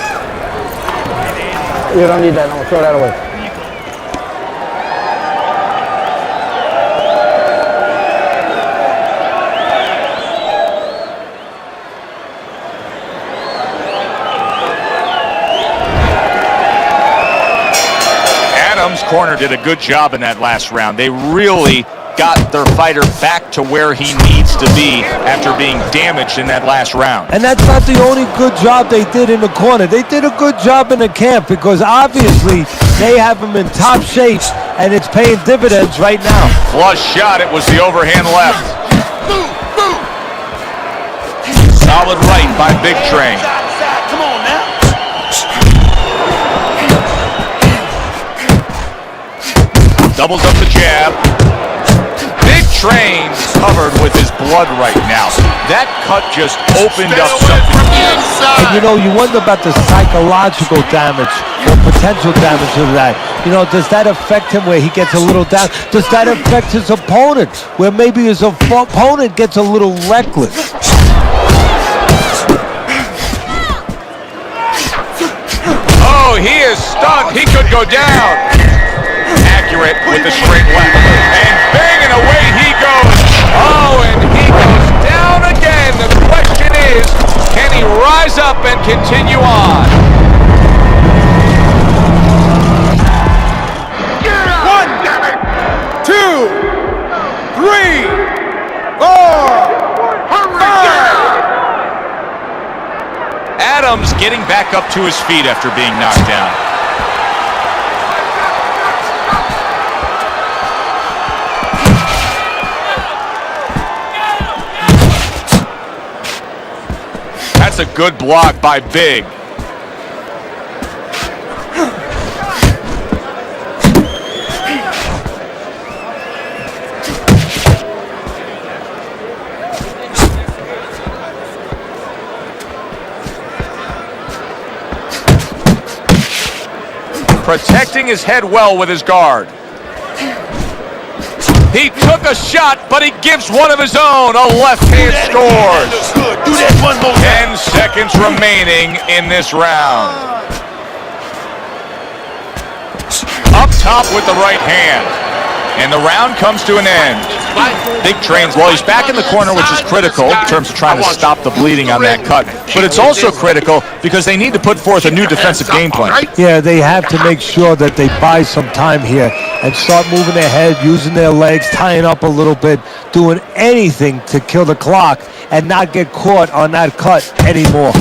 You don't need that. No, throw that away. Adams' corner did a good job in that last round. They really got their fighter back to where he needs to be after being damaged in that last round. And that's not the only good job they did in the corner. They did a good job in the camp because obviously they have him in top shape and it's paying dividends right now. Flush shot. It was the overhand left. Solid right by Big Train. Come on now. Doubles up the jab. Big Train's covered with his blood right now. That cut just opened up something. And you know, you wonder about the psychological damage or potential damage of that. You know, does that affect him where he gets a little down? Does that affect his opponent where maybe his opponent gets a little reckless? Oh, he is stunned. He could go down. Accurate with the straight left. And banging away he goes. Oh, and he goes down again. The question is, can he rise up and continue on. 1, 2, 3, 4, 5. Adams getting back up to his feet after being knocked down. That's a good block by Big. Protecting his head well with his guard. He took a shot, but he gives one of his own. A left hand scores. Do that one more time. 10 seconds remaining in this round. Up top with the right hand. And the round comes to an end. Big trains, well, he's back in the corner, which is critical in terms of trying to stop the bleeding on that cut. But it's also critical because they need to put forth a new defensive game plan. Yeah, they have to make sure that they buy some time here and start moving their head, using their legs, tying up a little bit, doing anything to kill the clock and not get caught on that cut anymore.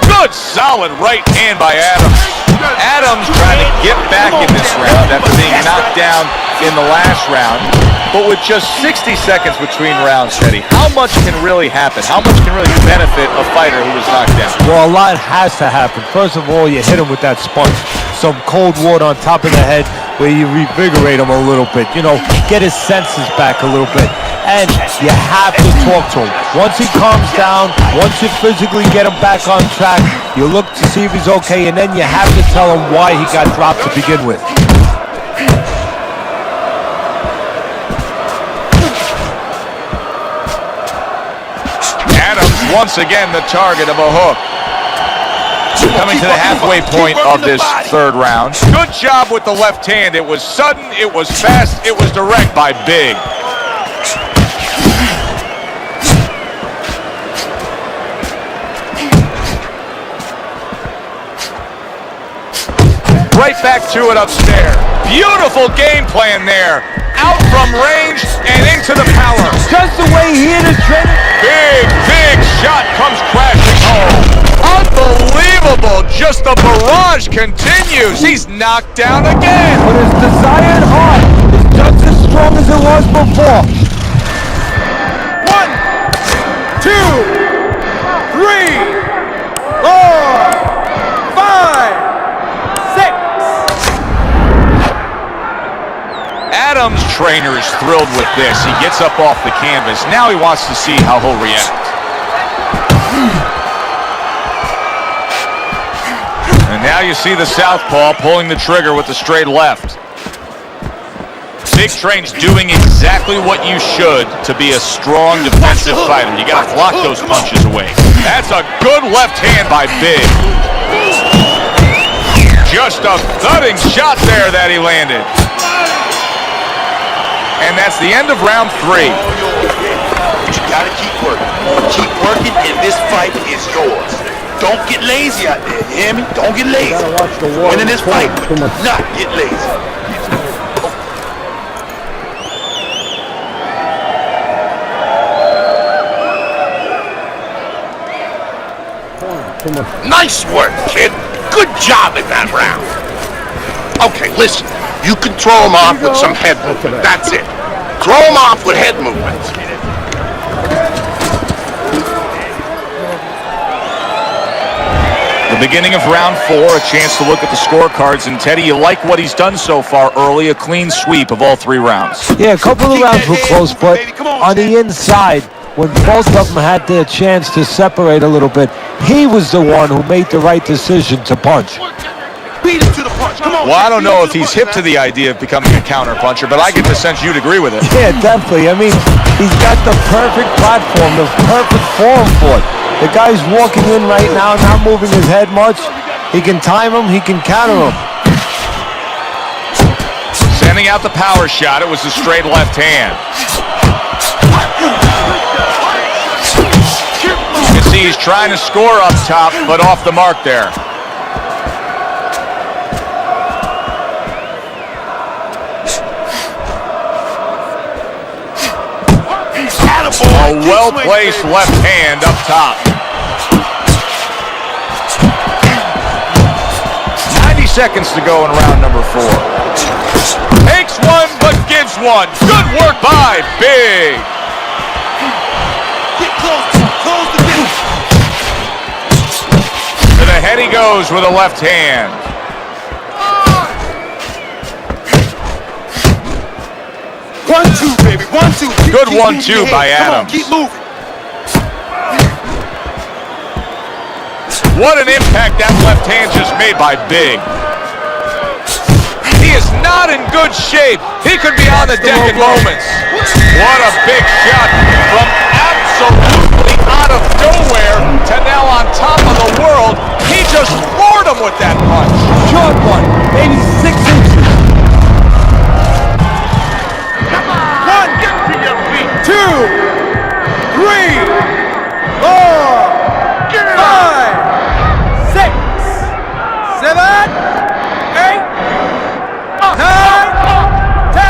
Good, solid right hand by Adams. Adams trying to get back in this round after being knocked down in the last round. But with just 60 seconds between rounds, Teddy, how much can really happen? How much can really benefit a fighter who was knocked down? Well, a lot has to happen. First of all, you hit him with that sponge. Some cold water on top of the head where you revigorate him a little bit. You know, get his senses back a little bit. And you have to talk to him. Once he calms down, once you physically get him back on track, you look to see if he's okay, and then you have to tell him why he got dropped to begin with. Adams once again the target of a hook. Coming to the halfway point of this third round. Good job with the left hand. It was sudden, it was fast, it was direct by Big. Right back to it upstairs. Beautiful game plan there. Out from range and into the power. Just the way he hit his trainer. Big shot comes crashing home. Unbelievable. Just the barrage continues. He's knocked down again. But his desired heart is just as strong as it was before. 1, 2, 3, 4, 5. Adams' trainer is thrilled with this. He gets up off the canvas. Now he wants to see how he'll react. And now you see the southpaw pulling the trigger with the straight left. Big Train's doing exactly what you should to be a strong defensive fighter. You got to block those punches away. That's a good left hand by Big. Just a thudding shot there that he landed. And that's the end of round 3. You gotta keep working. Keep working, and this fight is yours. Don't get lazy out there, you hear me? Don't get lazy. Winning this fight, do not get lazy. Nice work, kid. Good job in that round. Okay, listen. You can throw him off with some head movement. That's it. Throw him off with head movements. The beginning of round 4, a chance to look at the scorecards. And Teddy, you like what he's done so far early, a clean sweep of all 3 rounds. Yeah, a couple of rounds were close, but on the inside, when both of them had their chance to separate a little bit, he was the one who made the right decision to punch. Beat him to the punch. Come on. Well, I don't know if he's hip to the idea of becoming a counter puncher, but I get the sense you'd agree with it. Yeah, definitely. I mean, he's got the perfect platform, the perfect form for it. The guy's walking in right now, not moving his head much. He can time him, he can counter him. Sending out the power shot. It was a straight left hand. He's trying to score up top, but off the mark there. A well-placed left hand up top. 90 seconds to go in round number 4. Takes one, but gives one. Good work by Big. Get close the finish. To the head he goes with a left hand. One, two, baby. 1-2. Good Keep 1-2 by Come on, Adams. keep moving. What an impact that left hand just made by Big. He is not in good shape. He could be on the deck in moments. What a big shot from absolutely out of nowhere to now on top of the world. He just floored him with that punch. Short one, maybe 6 inches. One, get to your feet. 2, 3, 4, 5, 6, 7, 8, 9, 10.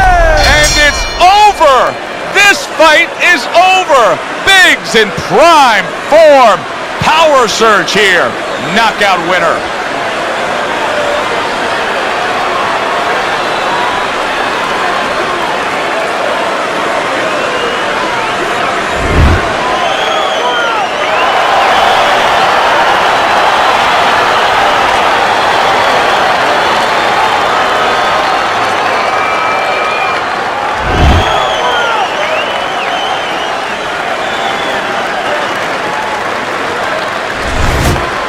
And it's over. This fight is over. Big's in prime form. Power surge here. Knockout winner.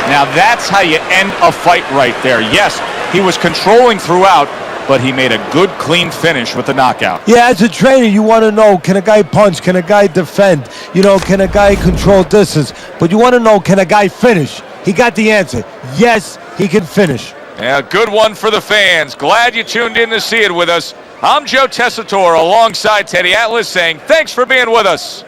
Now that's how you end a fight right there. Yes, he was controlling throughout, but he made a good, clean finish with the knockout. Yeah, as a trainer, you want to know, can a guy punch? Can a guy defend? You know, can a guy control distance? But you want to know, can a guy finish? He got the answer. Yes, he can finish. Yeah, good one for the fans. Glad you tuned in to see it with us. I'm Joe Tessitore alongside Teddy Atlas saying thanks for being with us.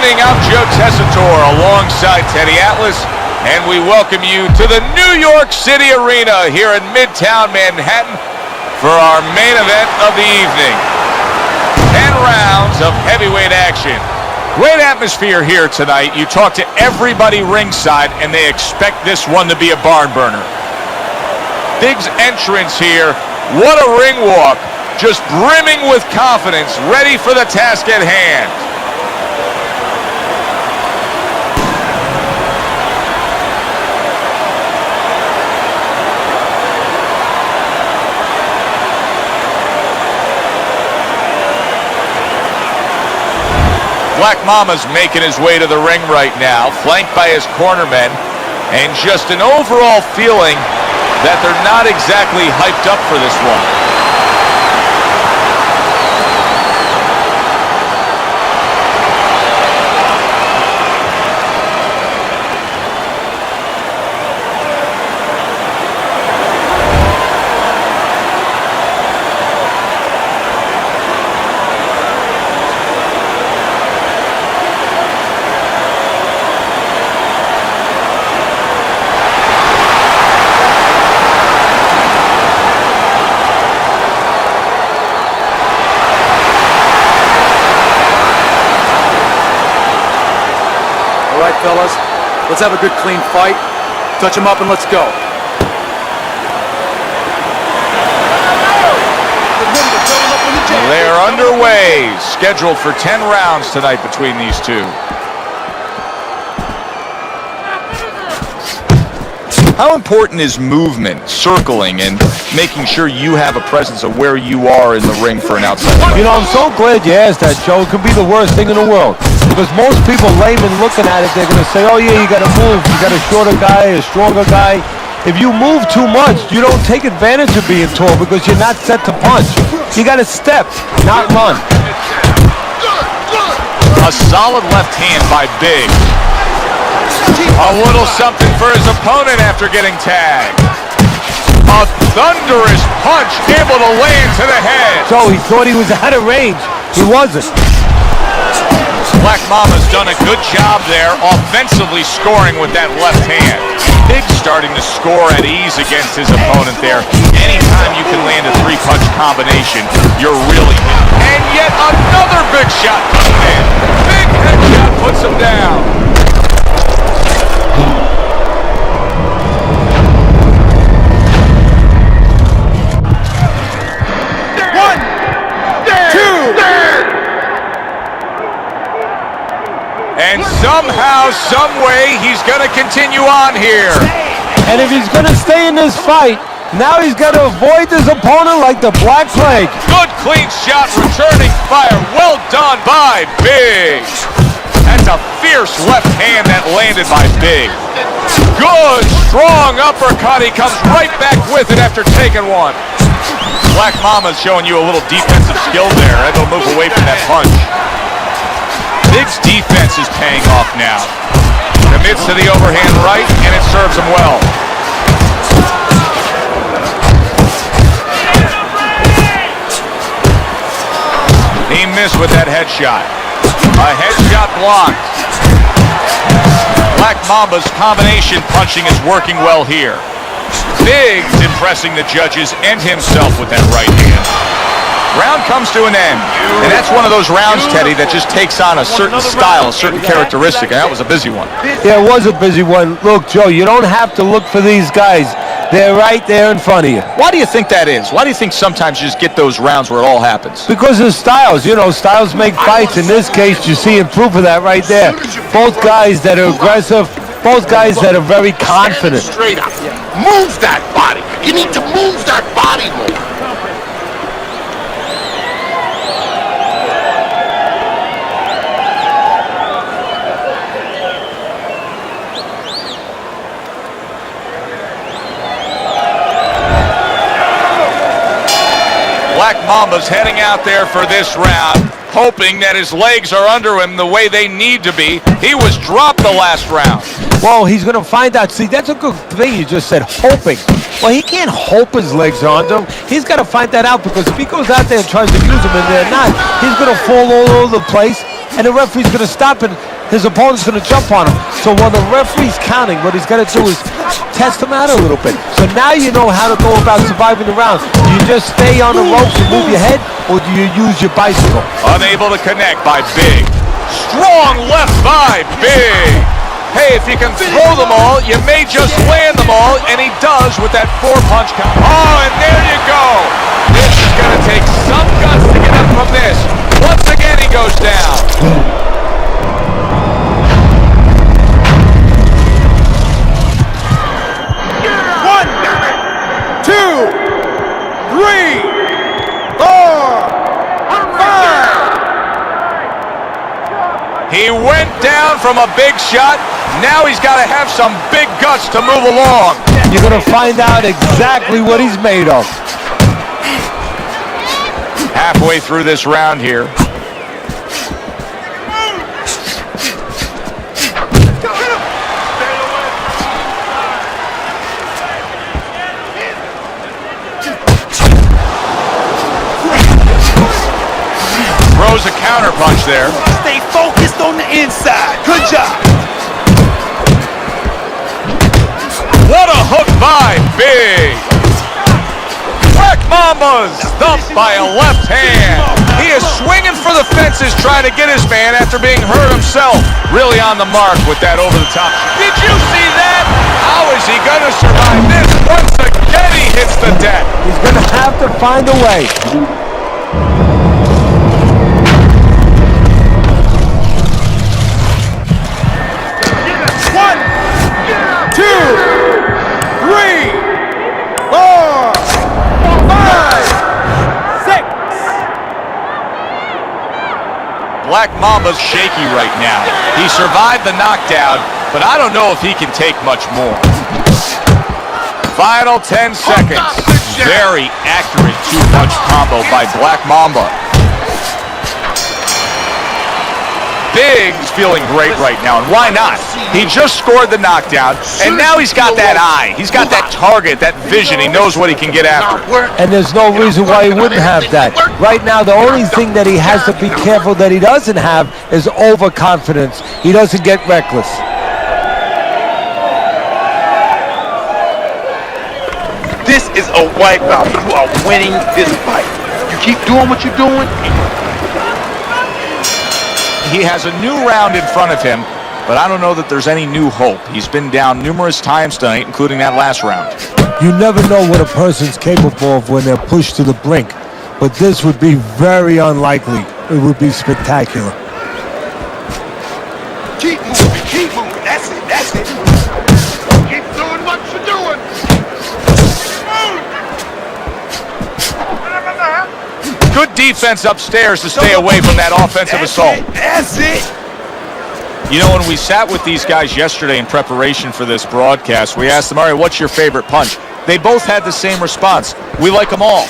evening. I'm Joe Tessitore alongside Teddy Atlas, and we welcome you to the New York City Arena here in Midtown Manhattan for our main event of the evening. 10 rounds of heavyweight action. Great atmosphere here tonight. You talk to everybody ringside, and they expect this one to be a barn burner. Big's entrance here. What a ring walk. Just brimming with confidence, ready for the task at hand. Black Mama's making his way to the ring right now, flanked by his cornermen, and just an overall feeling that they're not exactly hyped up for this one. All right, fellas, let's have a good, clean fight. Touch him up and let's go. They're underway, scheduled for 10 rounds tonight between these two. How important is movement, circling, and making sure you have a presence of where you are in the ring for an outside fight? You know, I'm so glad you asked that, Joe. It could be the worst thing in the world. Because most people, laymen looking at it, they're going to say, oh, yeah, you got to move. You got a shorter guy, a stronger guy. If you move too much, you don't take advantage of being tall because you're not set to punch. You got to step, not run. A solid left hand by Big. A little something for his opponent after getting tagged. A thunderous punch able to land to the head. So he thought he was out of range. He wasn't. Black Mama's done a good job there offensively scoring with that left hand. Big starting to score at ease against his opponent there. Anytime you can land a three-punch combination, you're really in. And yet another big shot coming in. Big headshot puts him down. And somehow, someway, he's going to continue on here. And if he's going to stay in this fight, now he's got to avoid his opponent like the Black Plague. Good clean shot, returning fire. Well done by Big. That's a fierce left hand that landed by Big. Good, strong uppercut. He comes right back with it after taking one. Black Mama's showing you a little defensive skill there. Able to move away from that punch. Big's defense is paying off now. Commits to the overhand right, and it serves him well. He missed with that headshot. A headshot blocked. Black Mamba's combination punching is working well here. Big's impressing the judges and himself with that right hand. Round comes to an end, and that's one of those rounds, Teddy, that just takes on a certain style, a certain characteristic, and that was a busy one. Yeah, it was a busy one. Look, Joe, you don't have to look for these guys. They're right there in front of you. Why do you think that is? Why do you think sometimes you just get those rounds where it all happens? Because of styles. You know, styles make fights. In this case, you're seeing proof of that right there. Both guys that are aggressive, both guys that are very confident. Straight up. Move that body. You need to move that body more. Black Mamba's heading out there for this round, hoping that his legs are under him the way they need to be. He was dropped the last round. Well, he's going to find out. See, that's a good thing you just said, hoping. Well, he can't hope his legs are under him. He's got to find that out, because if he goes out there and tries to use them and they're not, he's going to fall all over the place, and the referee's going to stop it. his opponent's going to jump on him. So while the referee's counting, what he's got to do is test him out a little bit. So now you know how to go about surviving the round. Do you just stay on the ropes and move your head, or do you use your bicycle? Unable to connect by Big. Strong left by Big. Hey, if you can throw them all, you may just land them all, and he does with that 4-punch count. Oh, and there you go. This is going to take some guts to get up from this. Once again, he goes down. 2, 3, 4, 5. He went down from a big shot. Now he's got to have some big guts to move along. You're going to find out exactly what he's made of. Halfway through this round here. Throws a counter punch there. Stay focused on the inside. Good job. What a hook by Big. Black Mamba's thumped by a left hand. He is swinging for the fences trying to get his man after being hurt himself. Really on the mark with that over the top. Did you see that? How is he going to survive this? Once again he hits the deck. He's going to have to find a way. Black Mamba's shaky right now. He survived the knockdown, but I don't know if he can take much more. Final 10 seconds. Very accurate 2-punch combo by Black Mamba. Big's feeling great right now, and why not? He just scored the knockdown, and now he's got that eye. He's got that target, that vision. He knows what he can get after. And there's no reason why he wouldn't have that. Right now, the only thing that he has to be careful that he doesn't have is overconfidence. He doesn't get reckless. This is a wipeout. You are winning this fight. You keep doing what you're doing. He has a new round in front of him, but I don't know that there's any new hope. He's been down numerous times tonight, including that last round. You never know what a person's capable of when they're pushed to the brink, but this would be very unlikely. It would be spectacular. Keep moving, keep moving. That's it, that's it. Keep doing what you're doing. Good defense upstairs to stay away from that offensive assault. That's it. You know, when we sat with these guys yesterday in preparation for this broadcast, we asked them, all right, what's your favorite punch? They both had the same response. We like them all.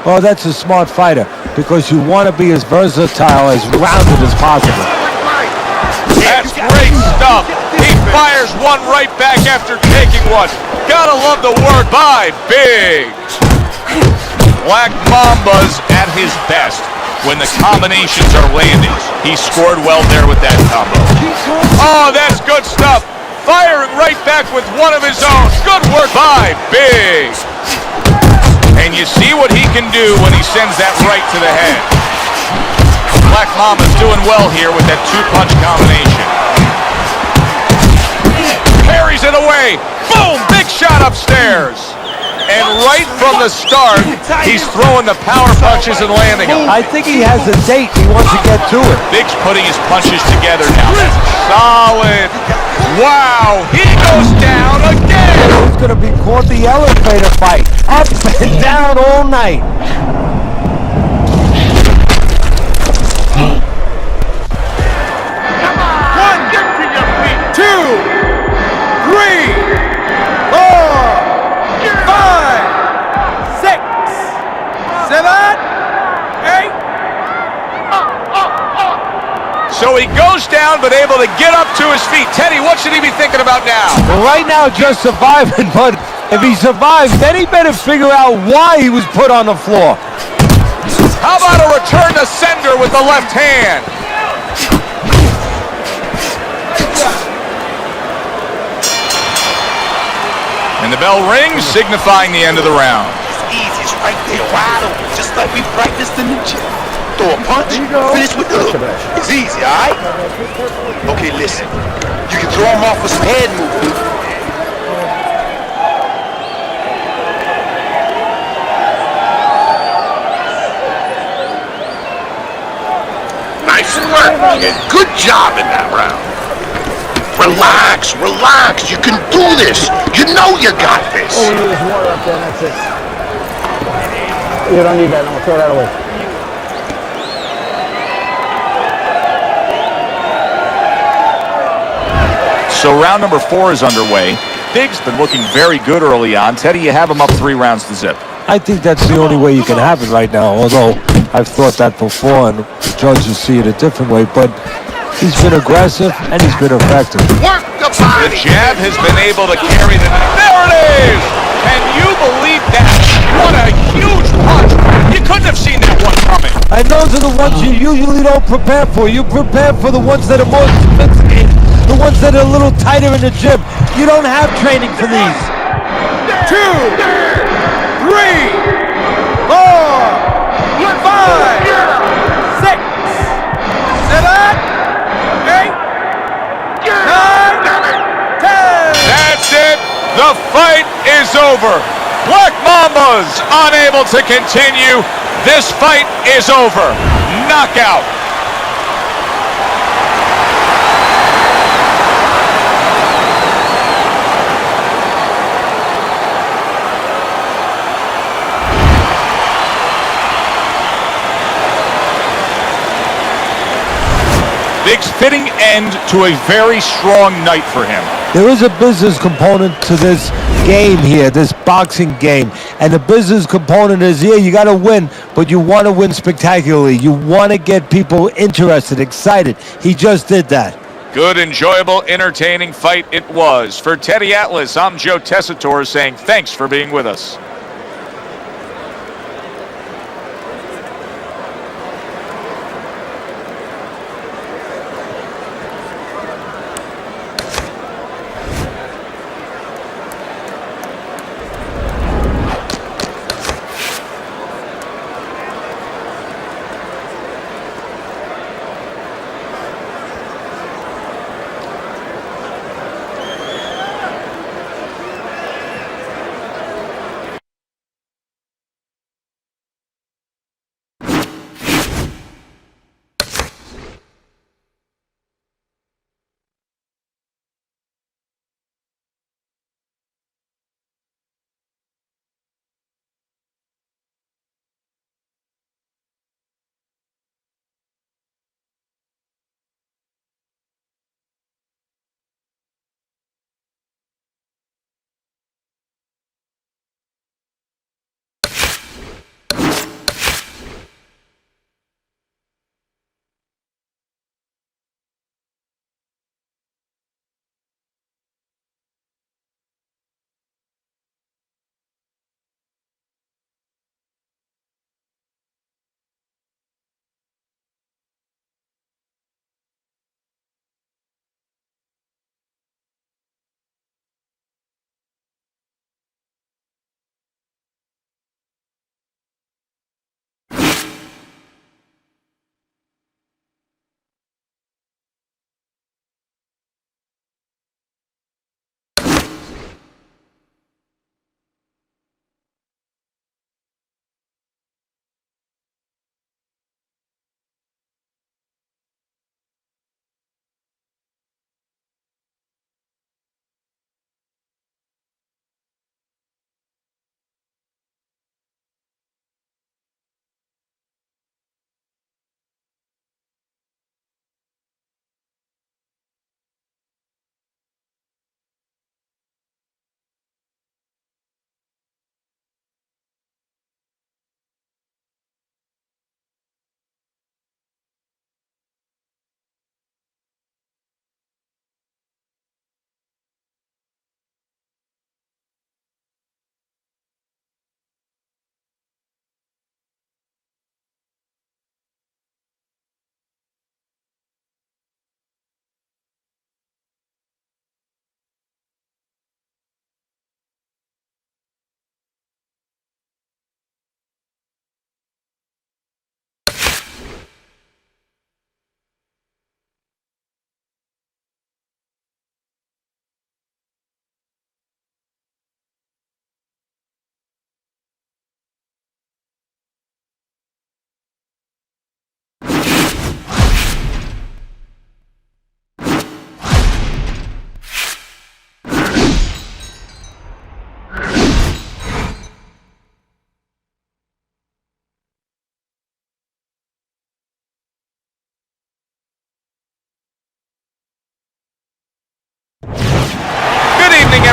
Well, that's a smart fighter, because you want to be as versatile, as rounded as possible. That's great stuff. He fires one right back after taking one. Gotta love the word by Big. Black Mamba's at his best when the combinations are landing. He scored well there with that combo. Oh, that's good stuff. Firing right back with one of his own. Good work by Big. And you see what he can do when he sends that right to the head. Black Mamba's doing well here with that 2-punch combination. Parries it away. Boom! Big shot upstairs. And right from the start, he's throwing the power punches and landing them. I think he has a date. He wants to get to it. Big's putting his punches together now. Solid. Wow, he goes down again. It's going to be called the elevator fight. Up and down all night. One, get to your feet. 2, 3, 4, 5, 6, 7, 8. So he goes down, but able to get up to his feet. Teddy, what should he be thinking about now? Well, right now, just surviving, but if he survives, then he better figure out why he was put on the floor. How about a return to sender with the left hand? And the bell rings, signifying the end of the round. It's easy. It's right there, wide open, just like we practiced in the gym. Throw a punch, finish with the hook. It's easy, all right? Okay, listen. You can throw him off with some head movement. Nice work, kid. Good job in that round. Relax, relax. You can do this. You know you got this. Oh, we need some water up there, that's it. You don't need that, no, throw that away. So round number 4 is underway. Big's been looking very good early on. Teddy, you have him up 3 rounds to zip. I think that's the only way you can have it right now, although I've thought that before and judges see it a different way, but he's been aggressive and he's been effective. Work the The body. jab has been able to carry the... There it is! Can you believe that? What a huge punch! You couldn't have seen that one coming. And those are the ones you usually don't prepare for. You prepare for the ones that are more sophisticated, the ones that are a little tighter in the gym. You don't have training for these. 2, 3, 4, 5, 6, 7, 8, 9, 10. That's it. The fight is over. Black Mamba's unable to continue. This fight is over. Knockout. Big's fitting end to a very strong night for him. There is a business component to this game here, this boxing game. And the business component is, yeah, you got to win, but you want to win spectacularly. You want to get people interested, excited. He just did that. Good, enjoyable, entertaining fight it was. For Teddy Atlas, I'm Joe Tessitore saying thanks for being with us.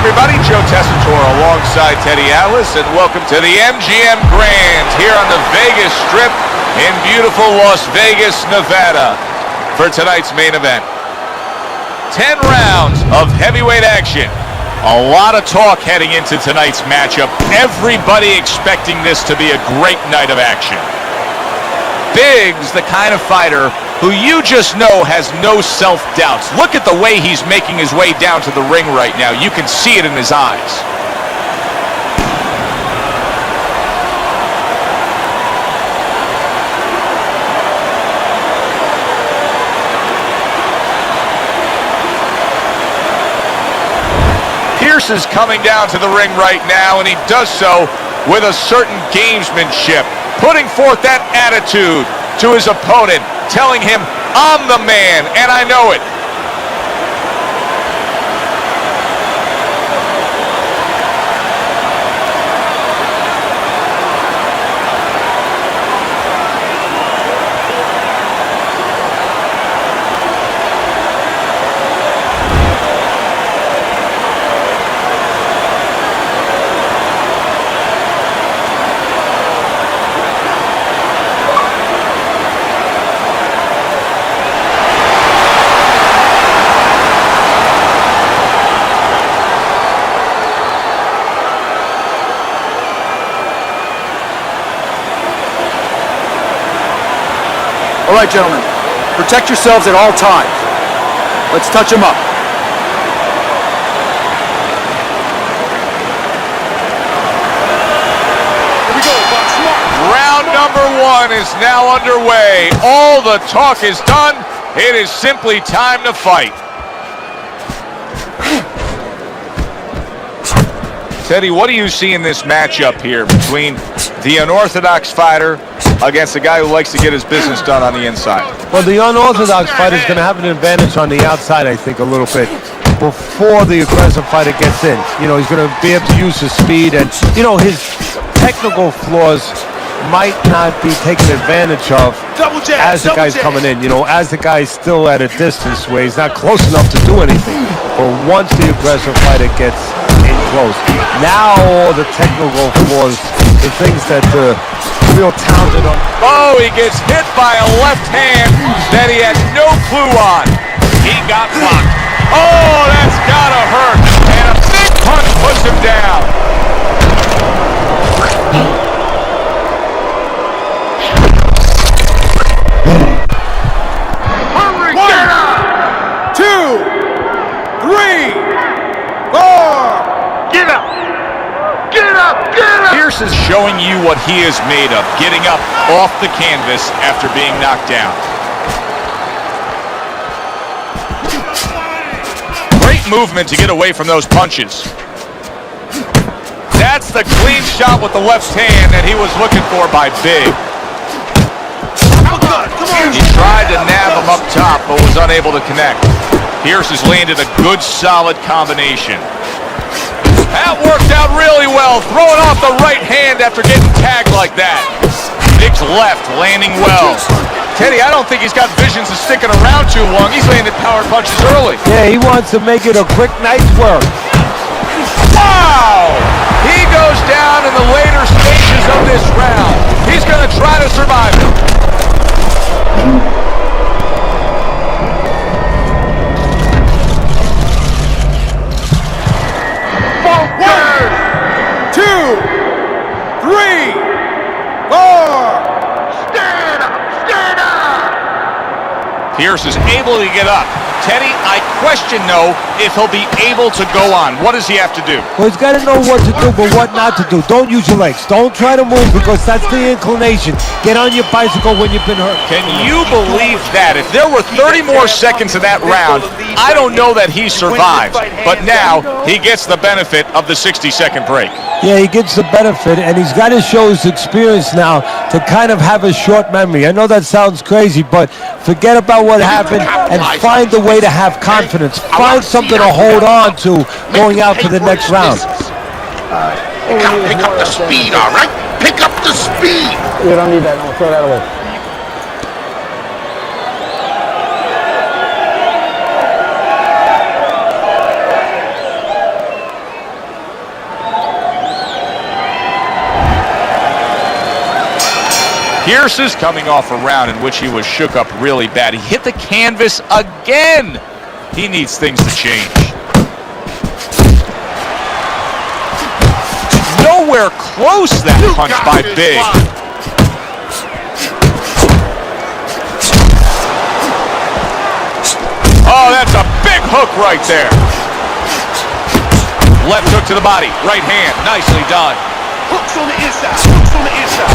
everybody. Joe Tessitore alongside Teddy Atlas, and welcome to the MGM Grand here on the Vegas Strip in beautiful Las Vegas, Nevada for tonight's main event. 10 rounds of heavyweight action. A lot of talk heading into tonight's matchup. Everybody expecting this to be a great night of action. Big's the kind of fighter who you just know has no self-doubts. Look at the way he's making his way down to the ring right now. You can see it in his eyes. Pierce is coming down to the ring right now, and he does so with a certain gamesmanship, putting forth that attitude to his opponent, telling him, I'm the man, and I know it. All right, gentlemen, protect yourselves at all times. Let's touch them up. Here we go, Box. Round number 1 is now underway. All the talk is done. It is simply time to fight. Teddy, what do you see in this matchup here between the unorthodox fighter against a guy who likes to get his business done on the inside? Well, the unorthodox fighter is going to have an advantage on the outside, I think, a little bit before the aggressive fighter gets in. You know, he's going to be able to use his speed, and, you know, his technical flaws might not be taken advantage of as the guy's coming in. You know, as the guy's still at a distance where he's not close enough to do anything. But once the aggressive fighter gets in close, now all the technical flaws, the things that the real talented are. Oh, he gets hit by a left hand that he has no clue on. He got blocked. Oh, that's gotta hurt. And a big punch puts him down. Pierce is showing you what he is made of, getting up off the canvas after being knocked down. Great movement to get away from those punches. That's the clean shot with the left hand that he was looking for by Big. He tried to nab him up top, but was unable to connect. Pierce has landed a good, solid combination. That worked out really well, throwing off the right hand after getting tagged like that. Big's left, landing well. Teddy, I don't think he's got visions of sticking around too long. He's landing power punches early. Yeah, he wants to make it a quick night's work. Wow! He goes down in the later stages of this round. He's going to try to survive it. Pierce is able to get up. Teddy, I question, though, if he'll be able to go on. What does he have to do? Well, he's got to know what to do, but what not to do. Don't use your legs. Don't try to move because that's the inclination. Get on your bicycle when you've been hurt. Can you believe that? If there were 30 more seconds in that round, I don't know that he survives. But now, he gets the benefit of the 60-second break. Yeah, he gets the benefit, and he's got to show his experience now to kind of have a short memory. I know that sounds crazy, but forget about what happened and find a way to have confidence. Find something to hold on to going out to the next round. Pick up the speed, all right? Pick up the speed. You don't need that. No, throw that away. Pierce is coming off a round in which he was shook up really bad. He hit the canvas again. He needs things to change. Nowhere close that punch by Big. Oh, that's a big hook right there. Left hook to the body, right hand, nicely done. Hooks on the inside, hooks on the inside.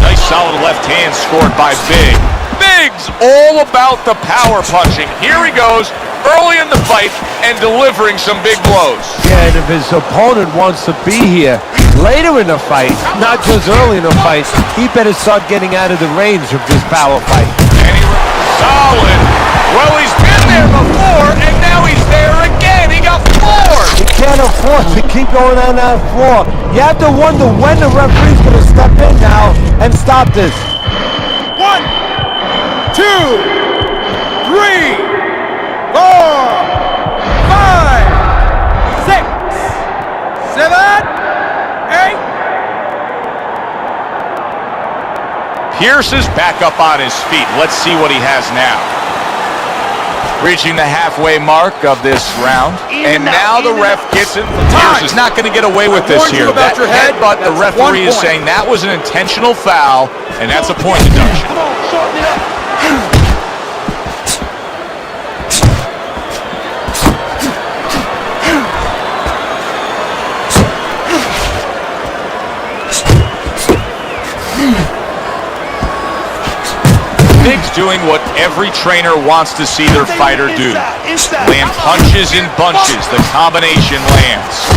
Nice solid left hand scored by Big. Big's all about the power punching. Here he goes, early in the fight and delivering some big blows. Yeah, and if his opponent wants to be here later in the fight, not just early in the fight, he better start getting out of the range of this power fight. And he solid. Well, he's been there before, and now he's there again. He got floored. You can't afford to keep going on that floor. You have to wonder when the referee's going to step in now and stop this. 1, 2, 3, 4, 5, 6, 7, 8. Pierce is back up on his feet. Let's see what he has now. Reaching the halfway mark of this round. And now the ref gets it. Pierce is not going to get away with this here. That headbutt, the referee is saying that was an intentional foul, and that's a point deduction. Come on, shorten it up. Big's doing what every trainer wants to see their fighter do. Land punches in bunches. The combination lands.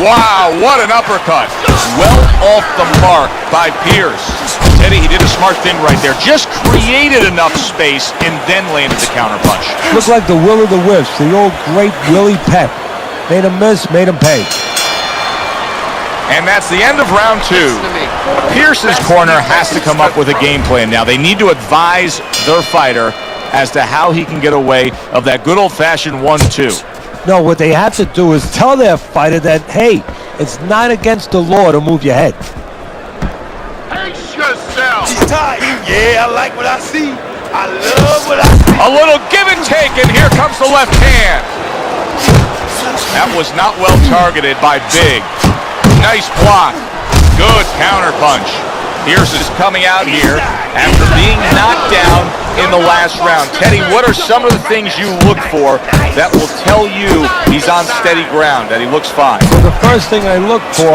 Wow, what an uppercut. Well off the mark by Pierce. Teddy, he did a smart thing right there. Just created enough space and then landed the counterpunch. Looked like the will of the wisps, the old great Willie Pep. Made him miss, made him pay. And that's the end of round 2. Pierce's corner has to come up with a game plan now. They need to advise their fighter as to how he can get away of that good old-fashioned 1-2. No, what they have to do is tell their fighter that, hey, it's not against the law to move your head. Pace yourself. He's tired. Yeah, I like what I see. I love what I see. A little give and take, and here comes the left hand. That was not well targeted by Big. Nice block. Good counter punch. Pierce is coming out here after being knocked down in the last round. Teddy, what are some of the things you look for that will tell you he's on steady ground, that he looks fine? Well, the first thing I look for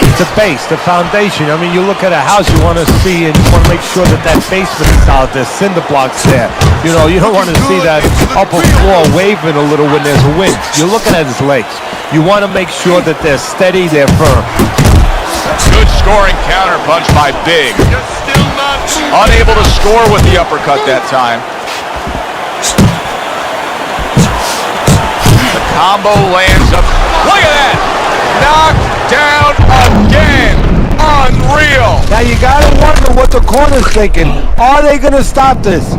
is the base, the foundation. I mean, you look at a house, you want to see, and you want to make sure that that basement is out there, cinder blocks there. You know, you don't want to see that upper floor waving a little when there's a wind. You're looking at his legs. You want to make sure that they're steady, they're firm. Good scoring counter punch by Big. Unable to score with the uppercut that time. The combo lands up. Look at that! Knocked down again. Unreal. Now you gotta wonder what the corner's thinking. Are they gonna stop this?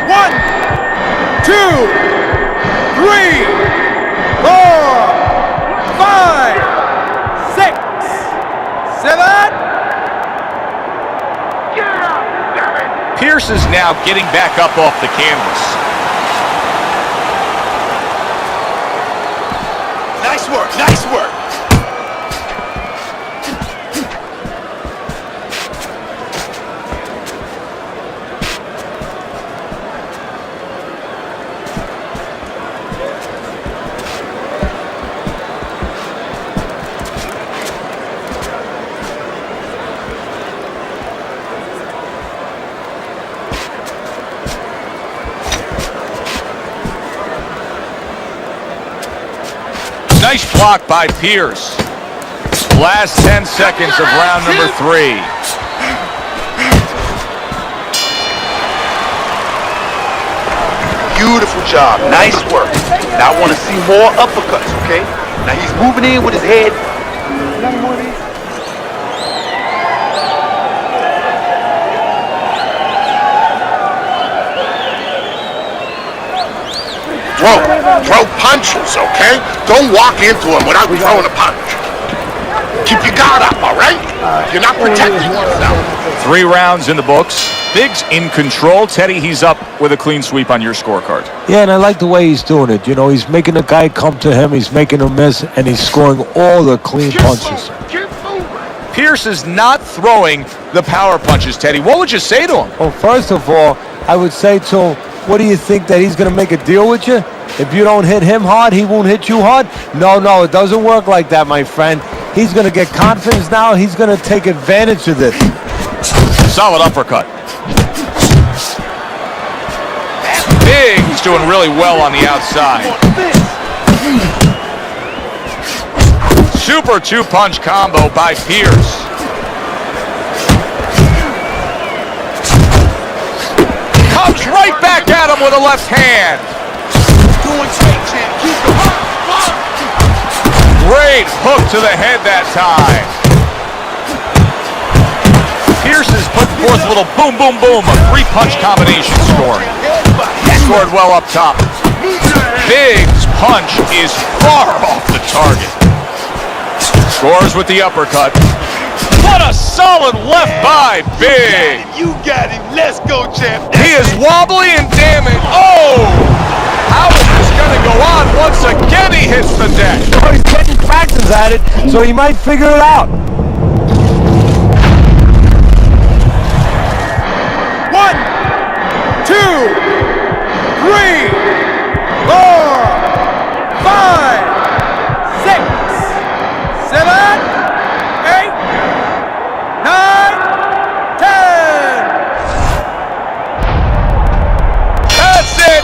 One, 2, 3, 4, 5, 6, 7. Pierce is now getting back up off the canvas. Nice work, nice work. Nice block by Pierce. Last 10 seconds of round number 3. Beautiful job, nice work. Now I want to see more uppercuts, okay? Now he's moving in with his head. Throw punches, okay? Don't walk into him without throwing a punch. Keep your guard up, all right? You're not protecting yourself. 3 rounds in the books. Biggs in control. Teddy, he's up with a clean sweep on your scorecard. Yeah, and I like the way he's doing it. You know, he's making the guy come to him, he's making him miss, and he's scoring all the clean punches. Pierce is not throwing the power punches, Teddy. What would you say to him? Well, first of all, I would say to him, what do you think, that he's going to make a deal with you? If you don't hit him hard, he won't hit you hard? No, it doesn't work like that, my friend. He's going to get confidence now. He's going to take advantage of this. Solid uppercut. Biggs doing really well on the outside. Super 2-punch combo by Pierce. Comes right back at him with a left hand. Great hook to the head that time. Pierce is putting forth a little boom, boom, boom, a 3-punch combination scoring. Scored well up top. Biggs' punch is far off the target. Scores with the uppercut. What a solid left by Biggs. You got him. Let's go, champ. He is wobbly and damaged. Oh! How is this going to go on? Once again, he hits the deck. Oh, he's getting practice at it, so he might figure it out. 1, 2, 3, 4, 5, 6, 7, 8, 9, 10. That's it.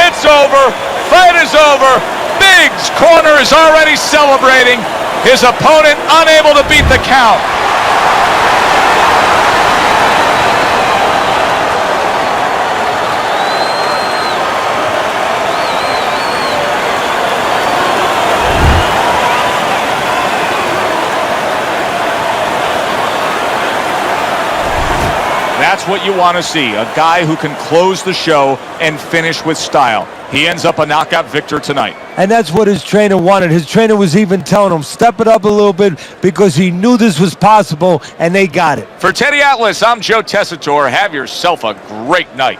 It's over. Fight is over. Biggs' corner is already celebrating. His opponent unable to beat the count. That's what you want to see, a guy who can close the show and finish with style. He ends up a knockout victor tonight. And that's what his trainer wanted. His trainer was even telling him, step it up a little bit, because he knew this was possible, and they got it. For Teddy Atlas, I'm Joe Tessitore. Have yourself a great night.